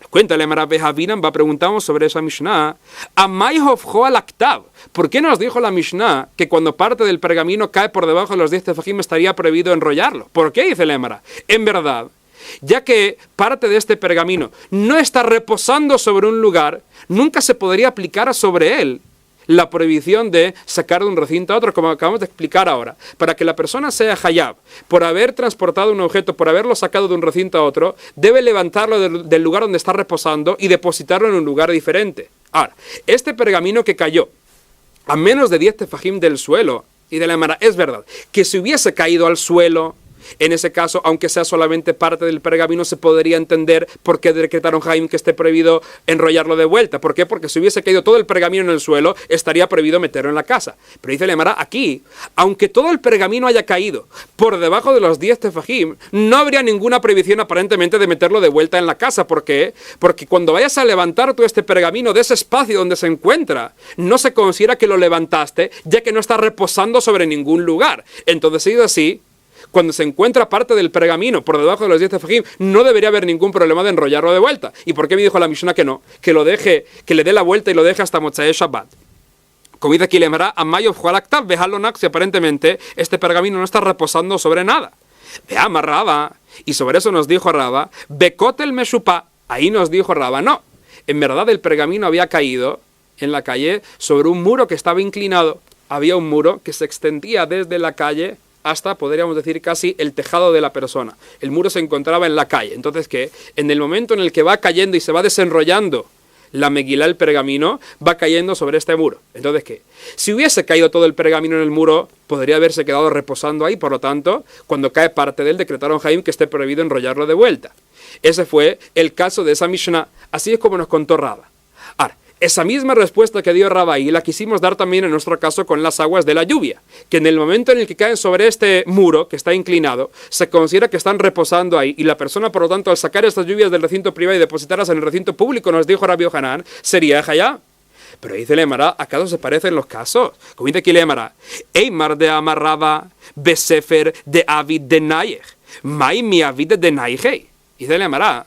Nos cuenta la Gemara Bejavinan, preguntamos sobre esa Mishnah. Amai hofjo al aktav. ¿Por qué nos dijo la Mishnah que cuando parte del pergamino cae por debajo de los 10 tefajim estaría prohibido enrollarlo? ¿Por qué dice la Gemara? En verdad, ya que parte de este pergamino no está reposando sobre un lugar, nunca se podría aplicar sobre él la prohibición de sacar de un recinto a otro, como acabamos de explicar ahora. Para que la persona sea hayab, por haber transportado un objeto, por haberlo sacado de un recinto a otro, debe levantarlo del lugar donde está reposando y depositarlo en un lugar diferente. Ahora, este pergamino que cayó a menos de 10 tefajim del suelo, y de la Gemara, es verdad, que si hubiese caído al suelo, en ese caso, aunque sea solamente parte del pergamino, se podría entender por qué decretaron Jaim que esté prohibido enrollarlo de vuelta. ¿Por qué? Porque si hubiese caído todo el pergamino en el suelo, estaría prohibido meterlo en la casa. Pero dice la Gemara, aquí, aunque todo el pergamino haya caído por debajo de los 10 tefajim, no habría ninguna prohibición aparentemente de meterlo de vuelta en la casa. ¿Por qué? Porque cuando vayas a levantar todo este pergamino de ese espacio donde se encuentra, no se considera que lo levantaste, ya que no está reposando sobre ningún lugar. Entonces, sido así, cuando se encuentra parte del pergamino por debajo de los 10 tefajim, no debería haber ningún problema de enrollarlo de vuelta. ¿Y por qué me dijo la Mishnah que no? Que lo deje, que le dé la vuelta y lo deje hasta Motzei Shabbat. Como dice aquí, le llamará a Mayo Jualaktav, Vejalonak, si aparentemente este pergamino no está reposando sobre nada. Veamos Raba, y sobre eso nos dijo Raba, Bekotel Meshupa, ahí nos dijo Raba, no. En verdad el pergamino había caído en la calle sobre un muro que estaba inclinado. Había un muro que se extendía desde la calle hasta, podríamos decir, casi el tejado de la persona. El muro se encontraba en la calle. Entonces, que en el momento en el que va cayendo y se va desenrollando la Megilá, el pergamino, va cayendo sobre este muro. Entonces, ¿qué? Si hubiese caído todo el pergamino en el muro, podría haberse quedado reposando ahí. Por lo tanto, cuando cae parte de él, decretaron Jaim que esté prohibido enrollarlo de vuelta. Ese fue el caso de esa Mishnah. Así es como nos contó Raba. Ahora, esa misma respuesta que dio Raba ahí la quisimos dar también en nuestro caso con las aguas de la lluvia, que en el momento en el que caen sobre este muro que está inclinado, se considera que están reposando ahí, y la persona, por lo tanto, al sacar estas lluvias del recinto privado y depositarlas en el recinto público, nos dijo Rabbi Yohanan, sería hayá. Pero dice la Gemara, ¿acaso se parecen los casos? Como dice aquí la Gemara, Eimar de Amarraba, Besefer de Avid de Nayech, Mai mi Avid de Nayech. Dice la Gemara,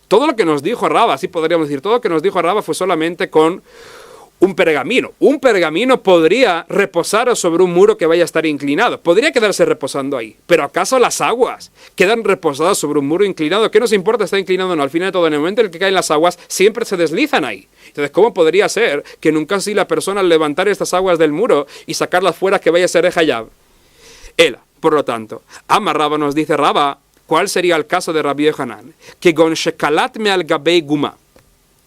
todo lo que nos dijo Raba, así podríamos decir, todo lo que nos dijo Raba fue solamente con un pergamino. Un pergamino podría reposar sobre un muro que vaya a estar inclinado. Podría quedarse reposando ahí. Pero ¿acaso las aguas quedan reposadas sobre un muro inclinado? ¿Qué nos importa estar inclinado o no? Al final de todo, en el momento en el que caen las aguas, siempre se deslizan ahí. Entonces, ¿cómo podría ser que nunca así la persona al levantar estas aguas del muro y sacarlas fuera que vaya a ser Hayab? Ela, por lo tanto, Amar Raba nos dice Raba, ¿cuál sería el caso de Rabbi Yohanan? Que gon shekalat me al gabei guma.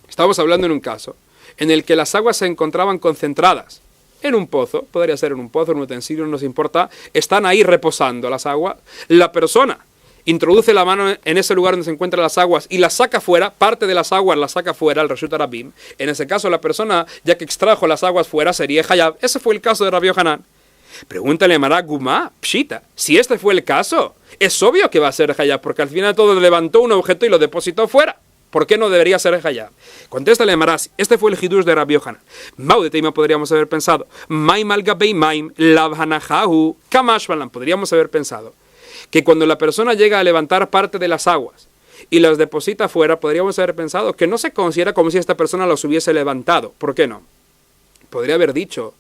Estamos hablando en un caso en el que las aguas se encontraban concentradas en un pozo, podría ser en un pozo, en un utensilio, no nos importa, están ahí reposando las aguas. La persona introduce la mano en ese lugar donde se encuentran las aguas y las saca fuera, parte de las aguas las saca fuera, el Reshut Arabim. En ese caso, la persona, ya que extrajo las aguas fuera, sería Hayab. Ese fue el caso de Rabbi Yohanan. Pregúntale a Mará Gumá, Pshita, si este fue el caso, es obvio que va a ser Hayab, porque al final todo levantó un objeto y lo depositó fuera. ¿Por qué no debería ser Hayab? Contéstale a Mará, este fue el hidush de Rabbi Yohanan. Mau de Teima podríamos haber pensado, Maim al Gabei Maim, Labhanahahu, Kamashvalan, podríamos haber pensado que cuando la persona llega a levantar parte de las aguas y las deposita fuera, podríamos haber pensado que no se considera como si esta persona los hubiese levantado. ¿Por qué no? Podría haber dicho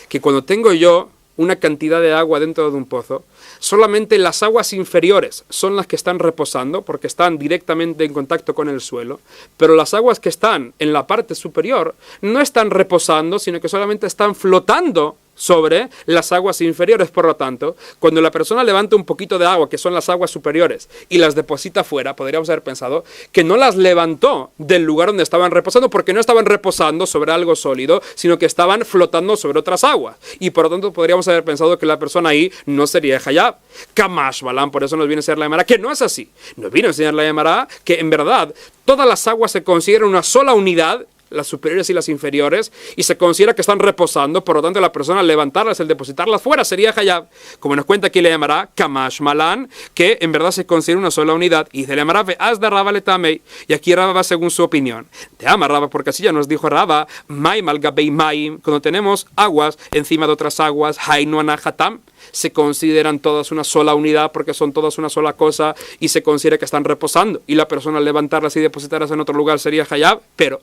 que cuando tengo yo una cantidad de agua dentro de un pozo, solamente las aguas inferiores son las que están reposando porque están directamente en contacto con el suelo, pero las aguas que están en la parte superior no están reposando, sino que solamente están flotando sobre las aguas inferiores. Por lo tanto, cuando la persona levanta un poquito de agua, que son las aguas superiores, y las deposita fuera, podríamos haber pensado que no las levantó del lugar donde estaban reposando, porque no estaban reposando sobre algo sólido, sino que estaban flotando sobre otras aguas. Y por lo tanto, podríamos haber pensado que la persona ahí no sería Hayab. Kamash Balam, por eso nos viene a enseñar la Gemara que no es así. Nos viene a enseñar la Gemara que en verdad todas las aguas se consideran una sola unidad, las superiores y las inferiores, y se considera que están reposando. Por lo tanto, la persona al levantarlas, el depositarlas fuera, sería Hayab. Como nos cuenta aquí le llamará Kamash Malan, que en verdad se considera una sola unidad, y se le llamará Veaz de Raba Letamei, y aquí Raba va según su opinión. Te ama Raba, porque así ya nos dijo Raba, Maim al Gabei Maim, cuando tenemos aguas encima de otras aguas, Hainu Anahatam, se consideran todas una sola unidad porque son todas una sola cosa y se considera que están reposando. Y la persona al levantarlas y depositarlas en otro lugar sería hayab. Pero,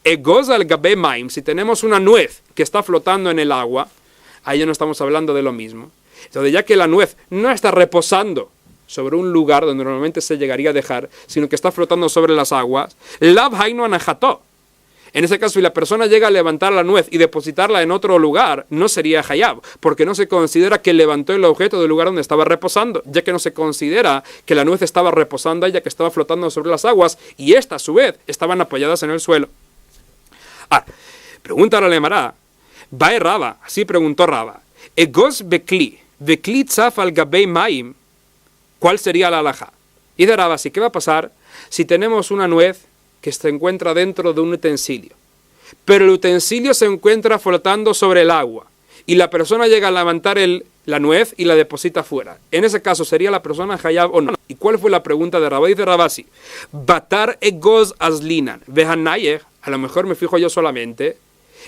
egoz al gabe maim, si tenemos una nuez que está flotando en el agua, ahí ya no estamos hablando de lo mismo. Entonces, ya que la nuez no está reposando sobre un lugar donde normalmente se llegaría a dejar, sino que está flotando sobre las aguas, lav hainu anajato. En ese caso, si la persona llega a levantar la nuez y depositarla en otro lugar, no sería hayab, porque no se considera que levantó el objeto del lugar donde estaba reposando, ya que no se considera que la nuez estaba reposando, ya que estaba flotando sobre las aguas, y estas, a su vez, estaban apoyadas en el suelo. Pregunta la Lemará, Bae Raba, así preguntó Raba, Egos bekli tzaf al gabei maim, ¿cuál sería la halajá? Y de Raba, ¿sí qué va a pasar si tenemos una nuez que se encuentra dentro de un utensilio, pero el utensilio se encuentra flotando sobre el agua y la persona llega a levantar la nuez y la deposita fuera? En ese caso, ¿sería la persona hayab o no? ¿Y cuál fue la pregunta de Rabá? Dice Rabasi, Batar egoz aslinan vehanayeh, a lo mejor me fijo yo solamente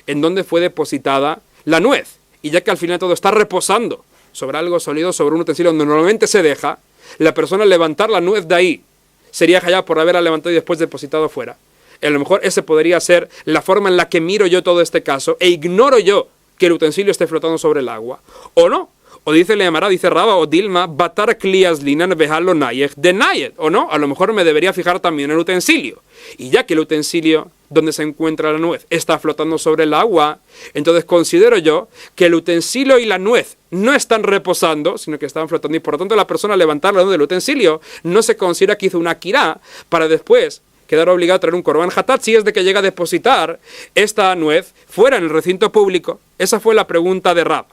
en dónde fue depositada la nuez, y ya que al final todo está reposando sobre algo sólido, sobre un utensilio donde normalmente se deja, la persona al levantar la nuez de ahí sería hayab por haberla levantado y después depositado fuera. A lo mejor ese podría ser la forma en la que miro yo todo este caso e ignoro yo que el utensilio esté flotando sobre el agua. ¿O no? O dice Leamara, dice Raba o Dilma, batar klias linan vejalo nayeh de nayed. ¿O no? A lo mejor me debería fijar también en el utensilio. Y ya que el utensilio donde se encuentra la nuez está flotando sobre el agua, entonces considero yo que el utensilio y la nuez no están reposando, sino que están flotando, y por lo tanto la persona al levantar la nuez del utensilio no se considera que hizo una kirá para después quedar obligado a traer un korban hatat si es de que llega a depositar esta nuez fuera en el recinto público. Esa fue la pregunta de Rab.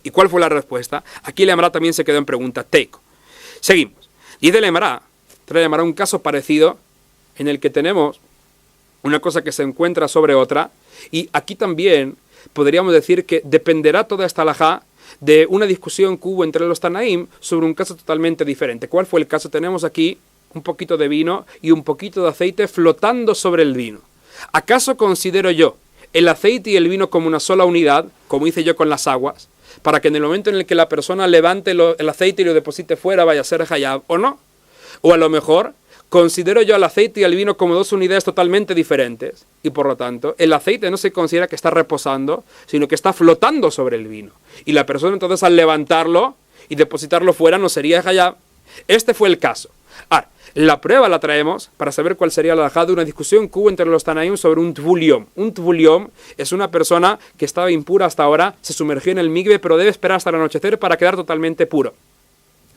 ¿Y cuál fue la respuesta? Aquí Lemará también se quedó en pregunta teiko. Seguimos. Dice Lemará, trae Lemará un caso parecido en el que tenemos una cosa que se encuentra sobre otra, y aquí también podríamos decir que dependerá toda esta halajá de una discusión que hubo entre los Tanaim sobre un caso totalmente diferente. ¿Cuál fue el caso? Tenemos aquí un poquito de vino y un poquito de aceite flotando sobre el vino. ¿Acaso considero yo el aceite y el vino como una sola unidad, como hice yo con las aguas, para que en el momento en el que la persona levante el aceite y lo deposite fuera vaya a ser hayab o no? O a lo mejor considero yo al aceite y al vino como dos unidades totalmente diferentes, y por lo tanto el aceite no se considera que está reposando, sino que está flotando sobre el vino, y la persona entonces al levantarlo y depositarlo fuera no sería hayab. Este fue el caso. Ahora, la prueba la traemos para saber cuál sería la halajá de una discusión que hubo entre los Tanaim sobre un tvuliom. Un tvuliom es una persona que estaba impura hasta ahora, se sumergió en el migbe, pero debe esperar hasta el anochecer para quedar totalmente puro.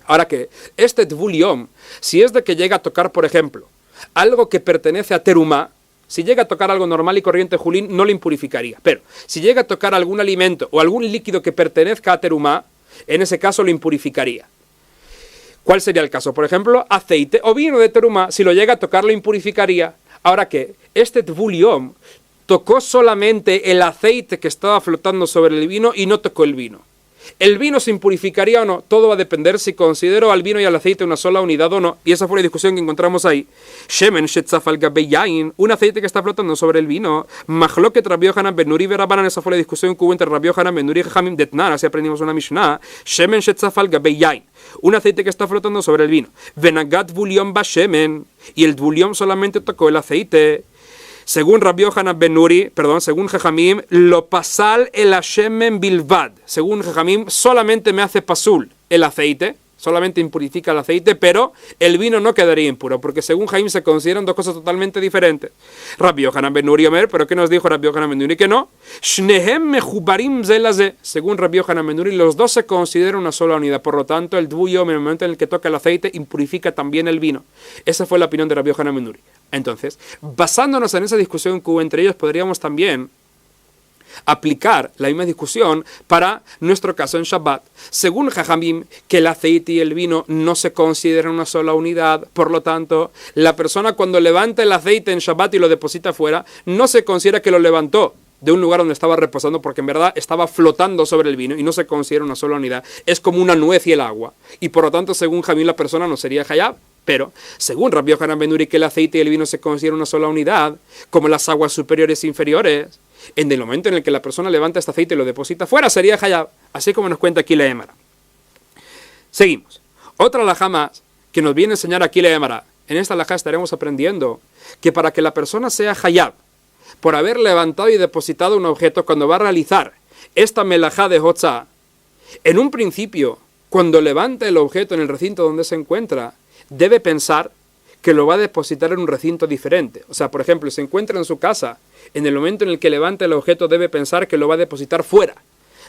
Ahora que este tvuliom, si es de que llega a tocar, por ejemplo, algo que pertenece a terumá, si llega a tocar algo normal y corriente julín, no le impurificaría. Pero si llega a tocar algún alimento o algún líquido que pertenezca a terumá, en ese caso lo impurificaría. ¿Cuál sería el caso? Por ejemplo, aceite o vino de terumá, si lo llega a tocar lo impurificaría. Ahora que este tvuliom tocó solamente el aceite que estaba flotando sobre el vino y no tocó el vino. ¿El vino se impurificaría o no? Todo va a depender si considero al vino y al aceite una sola unidad o no. Y esa fue la discusión que encontramos ahí. Shemen shetzaf al gabei yain, un aceite que está flotando sobre el vino. Mahloket Rabbi Yohanan ben Nuri verabanan, esa fue la discusión que hubo entre Rabbi Yohanan ben Nuri y Jajamim detnan, así aprendimos una Mishnah. Shemen shetzaf al gabei yain, un aceite que está flotando sobre el vino. Venagat bulion ba shemen, y el bulion solamente tocó el aceite. Según Rabbi Yohanan ben Nuri, según Jajamim, lo pasal el hashemen bilvad. Según Jajamim, solamente me hace pasul el aceite, solamente impurifica el aceite, pero el vino no quedaría impuro, porque según Jajamim se consideran dos cosas totalmente diferentes. Rabbi Yohanan ben Nuri Omer, ¿pero qué nos dijo Rabbi Yohanan ben Nuri? Que no. Shnehem mechubarim zelaze. Según Rabbi Yohanan ben Nuri, los dos se consideran una sola unidad, por lo tanto, el dvuyom, en el momento en el que toca el aceite, impurifica también el vino. Esa fue la opinión de Rabbi Yohanan ben Nuri. Entonces, basándonos en esa discusión que hubo entre ellos, podríamos también aplicar la misma discusión para nuestro caso en Shabbat. Según Jajamim, que el aceite y el vino no se consideran una sola unidad, por lo tanto, la persona cuando levanta el aceite en Shabbat y lo deposita fuera, no se considera que lo levantó de un lugar donde estaba reposando, porque en verdad estaba flotando sobre el vino y no se considera una sola unidad. Es como una nuez y el agua. Y por lo tanto, según Jajamim, la persona no sería hayab. Pero, según Rabbi Yohanan ben Nuri, que el aceite y el vino se consideran una sola unidad, como las aguas superiores e inferiores, en el momento en el que la persona levanta este aceite y lo deposita fuera, sería hayab, así como nos cuenta aquí la Emara. Seguimos. Otra alajá más que nos viene a enseñar aquí la Gemara. En esta alajá estaremos aprendiendo que para que la persona sea hayab, por haber levantado y depositado un objeto cuando va a realizar esta melajá de Hotzá, en un principio, cuando levanta el objeto en el recinto donde se encuentra, debe pensar que lo va a depositar en un recinto diferente. O sea, por ejemplo, se encuentra en su casa, en el momento en el que levanta el objeto debe pensar que lo va a depositar fuera.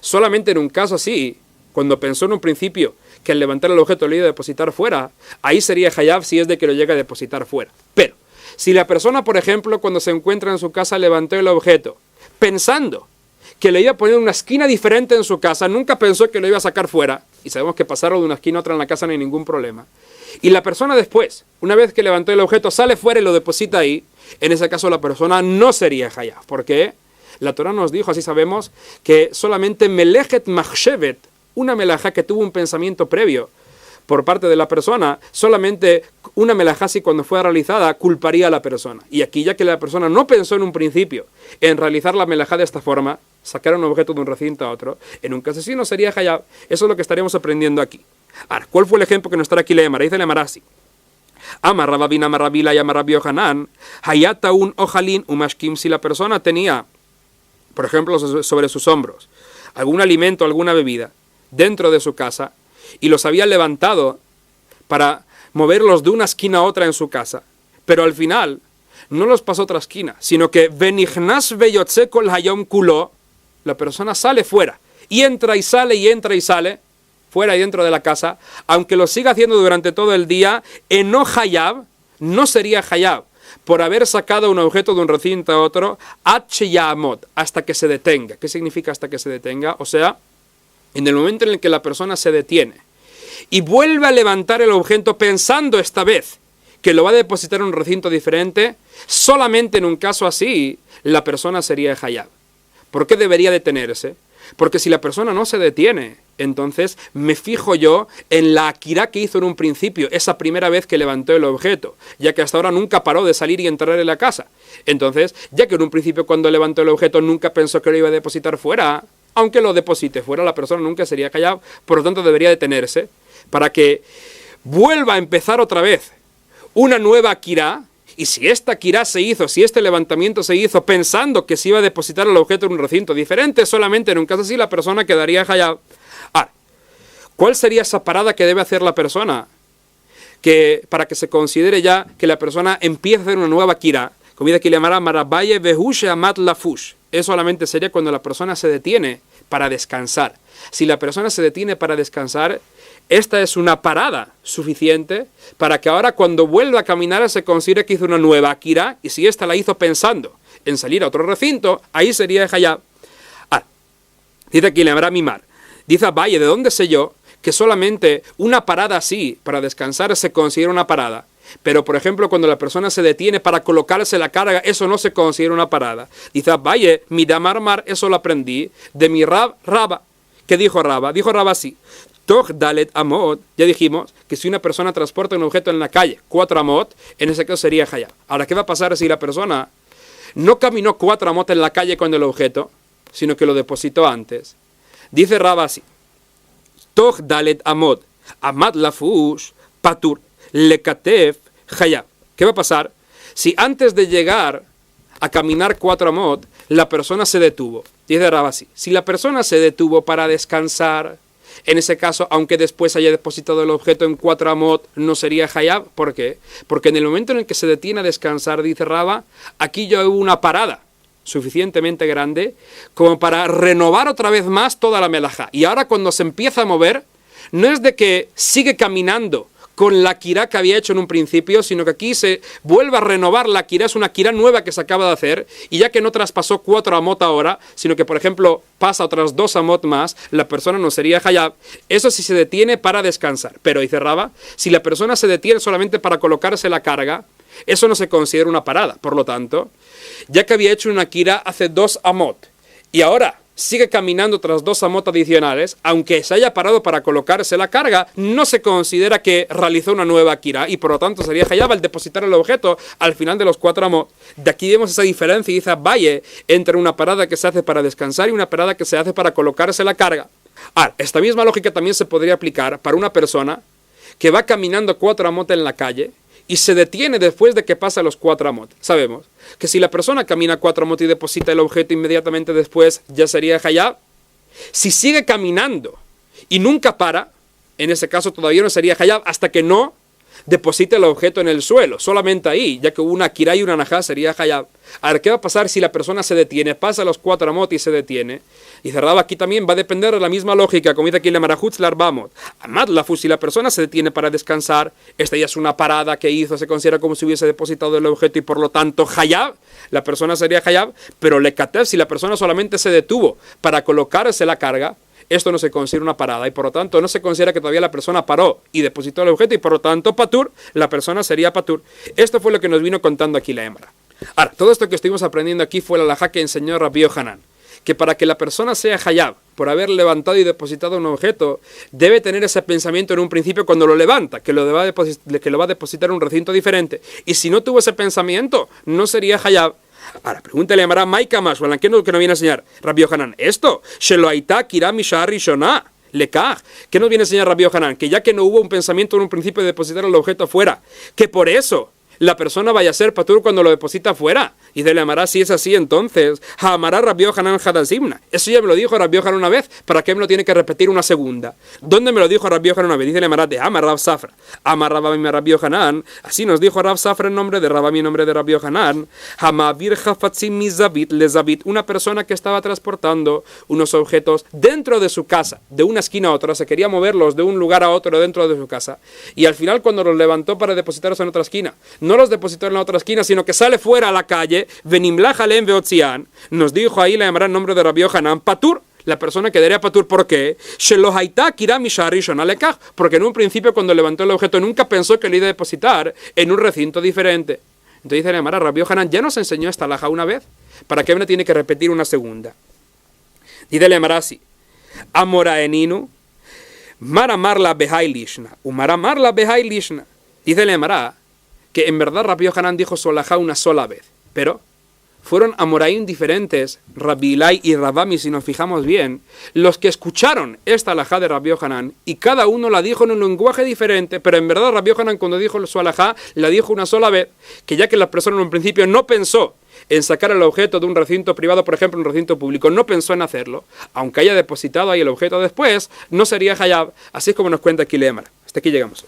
Solamente en un caso así, cuando pensó en un principio que al levantar el objeto lo iba a depositar fuera, ahí sería hayab si es de que lo llega a depositar fuera. Pero, si la persona, por ejemplo, cuando se encuentra en su casa levantó el objeto, pensando que le iba a poner una esquina diferente en su casa, nunca pensó que lo iba a sacar fuera, y sabemos que pasarlo de una esquina a otra en la casa no hay ningún problema. Y la persona después, una vez que levantó el objeto, sale fuera y lo deposita ahí, en ese caso la persona no sería hayab. ¿Por qué? La Torah nos dijo, así sabemos, que solamente melechet machshevet, una melajá que tuvo un pensamiento previo por parte de la persona, solamente una melajá así cuando fue realizada culparía a la persona. Y aquí, ya que la persona no pensó en un principio en realizar la melajá de esta forma, sacar un objeto de un recinto a otro, en un caso así no sería hayab. Eso es lo que estaríamos aprendiendo aquí. Ahora, ¿cuál fue el ejemplo que nos trae aquí la Gemara? Dice la Gemara así: Amar Rababin, Amar Rabila y Amar Rabbi Yohanan, hayata un ojalin umashkim. Si la persona tenía, por ejemplo, sobre sus hombros algún alimento, alguna bebida dentro de su casa y los había levantado para moverlos de una esquina a otra en su casa, pero al final no los pasó a otra esquina, sino que venichnas veyotze kol hayom kulo, la persona sale fuera y entra y sale fuera y dentro de la casa, aunque lo siga haciendo durante todo el día, en no hayab, no sería hayab por haber sacado un objeto de un recinto a otro, hasta que se detenga. ¿Qué significa hasta que se detenga? O sea, en el momento en el que la persona se detiene y vuelve a levantar el objeto pensando esta vez que lo va a depositar en un recinto diferente, solamente en un caso así la persona sería hayab. ¿Por qué debería detenerse? Porque si la persona no se detiene, entonces me fijo yo en la akirá que hizo en un principio, esa primera vez que levantó el objeto, ya que hasta ahora nunca paró de salir y entrar en la casa. Entonces, ya que en un principio cuando levantó el objeto nunca pensó que lo iba a depositar fuera, aunque lo deposite fuera, la persona nunca sería hayab, por lo tanto debería detenerse para que vuelva a empezar otra vez una nueva akirá. Y si esta akirá se hizo, si este levantamiento se hizo pensando que se iba a depositar el objeto en un recinto diferente, solamente en un caso así la persona quedaría hayab. Ahora, ¿cuál sería esa parada que debe hacer la persona para que se considere ya que la persona empieza a hacer una nueva akirá? Comida que le llamará marabaye vehush amat lafush. Eso solamente sería cuando la persona se detiene para descansar. Si la persona se detiene para descansar, esta es una parada suficiente para que ahora cuando vuelva a caminar se considere que hizo una nueva akirá, y si esta la hizo pensando en salir a otro recinto, ahí sería hayab. Dice aquí le llamará mimar. Dice Abaye, ¿de dónde sé yo que solamente una parada así para descansar se considera una parada? Pero, por ejemplo, cuando la persona se detiene para colocarse la carga, eso no se considera una parada. Dice Abaye, mi damar, eso lo aprendí de mi Raba. ¿Qué dijo Raba? Dijo Raba así: Toch dalet amot. Ya dijimos que si una persona transporta un objeto en la calle, 4 amot, en ese caso sería hayab. Ahora, ¿qué va a pasar si la persona no caminó 4 amot en la calle con el objeto, sino que lo depositó antes? Dice Raba así: Toch dalet amot, amat lafush, patur, lekatef, hayab. ¿Qué va a pasar si antes de llegar a caminar 4 amot, la persona se detuvo? Dice Raba así: si la persona se detuvo para descansar, en ese caso, aunque después haya depositado el objeto en 4 amot, no sería hayab. ¿Por qué? Porque en el momento en el que se detiene a descansar, dice Raba, aquí ya hubo una parada suficientemente grande como para renovar otra vez más toda la melajá. Y ahora cuando se empieza a mover, no es de que sigue caminando con la akirá que había hecho en un principio, sino que aquí se vuelve a renovar la akirá, es una akirá nueva que se acaba de hacer, y ya que no traspasó 4 amot ahora, sino que por ejemplo pasa otras 2 amot más, la persona no sería hayab. Eso sí se detiene para descansar. Pero dice Raba, si la persona se detiene solamente para colocarse la carga, eso no se considera una parada. Por lo tanto, ya que había hecho una akirá hace 2 amot, y ahora sigue caminando tras 2 amot adicionales, aunque se haya parado para colocarse la carga, no se considera que realizó una nueva akirá, y por lo tanto sería hayab al depositar el objeto al final de los 4 amot. De aquí vemos esa diferencia, y dice Abaye, entre una parada que se hace para descansar y una parada que se hace para colocarse la carga. Ahora, esta misma lógica también se podría aplicar para una persona que va caminando 4 amot en la calle y se detiene después de que pasa los 4 amot. Sabemos que si la persona camina 4 amot y deposita el objeto inmediatamente después, ya sería hayab. Si sigue caminando y nunca para, en ese caso todavía no sería hayab hasta que no deposite el objeto en el suelo. Solamente ahí, ya que hubo una kirá y una najá, sería hayab. Ahora, ¿qué va a pasar si la persona se detiene, pasa los 4 amot y se detiene? Y cerrado aquí también va a depender de la misma lógica, como dice aquí la Marajutz Larbamot. Amad Lafu, si la persona se detiene para descansar, esta ya es una parada que hizo, se considera como si hubiese depositado el objeto y por lo tanto hayab, la persona sería hayab, pero lekatev, si la persona solamente se detuvo para colocarse la carga, esto no se considera una parada y por lo tanto no se considera que todavía la persona paró y depositó el objeto y por lo tanto patur, la persona sería patur. Esto fue lo que nos vino contando aquí la hembra. Ahora, todo esto que estuvimos aprendiendo aquí fue la halajá que enseñó Rabbi Yohanan, que para que la persona sea hayab por haber levantado y depositado un objeto, debe tener ese pensamiento en un principio cuando lo levanta, que lo va a depositar en un recinto diferente. Y si no tuvo ese pensamiento, no sería hayab. Ahora, pregúntale a Mara Maika Mashwalan, ¿qué es lo que nos viene a enseñar Rabbi Yohanan? Esto, Shelo Aita Kiram Mishar Rishonah. ¿Qué nos viene a enseñar Rabbi Yohanan? Que ya que no hubo un pensamiento en un principio de depositar el objeto afuera, que por eso la persona vaya a ser patur cuando lo deposita afuera. Y de le amará, si es así, entonces, amará Rabbi Yohanan Hadazimna. Eso ya me lo dijo Rabbi Yohanan una vez, ¿para qué me lo tiene que repetir una segunda? ¿Dónde me lo dijo Rabbi Yohanan una vez? Dice le amará de Amar Rav Safra. Amar Rabbi Yohanan. Así nos dijo Rav Safra en nombre de Rabbi, en nombre de Rabbi Yohanan. Hamavir Hafatzim Mizabit Lezabit. Una persona que estaba transportando unos objetos dentro de su casa, de una esquina a otra, se quería moverlos de un lugar a otro dentro de su casa. Y al final, cuando los levantó para depositarlos en otra esquina, no los depositó en la otra esquina, sino que sale fuera a la calle, Venimlajalem Veotzian, nos dijo ahí la llamará en nombre de Rabbi Yohanan, patur, la persona quedaría patur, ¿por qué? Porque en un principio cuando levantó el objeto nunca pensó que lo iba a depositar en un recinto diferente. Entonces dice la llamará, Rabbi Yohanan ya nos enseñó esta halajá una vez, ¿para qué me tiene que repetir una segunda? Dice la llamará así, Amoraeninu, Maramarla Behai Lishna, Umaramarla Behai Lishna. Dice la llamará que en verdad Rabbi Yohanan dijo su halajá una sola vez, pero fueron amoraín diferentes, Rabbi Ilai y Rabami, si nos fijamos bien, los que escucharon esta halajá de Rabbi Yohanan, y cada uno la dijo en un lenguaje diferente, pero en verdad Rabbi Yohanan cuando dijo su halajá, la dijo una sola vez, que ya que la persona en un principio no pensó en sacar el objeto de un recinto privado, por ejemplo, un recinto público, no pensó en hacerlo, aunque haya depositado ahí el objeto después, no sería hayab, así es como nos cuenta aquí Lemar. Hasta aquí llegamos.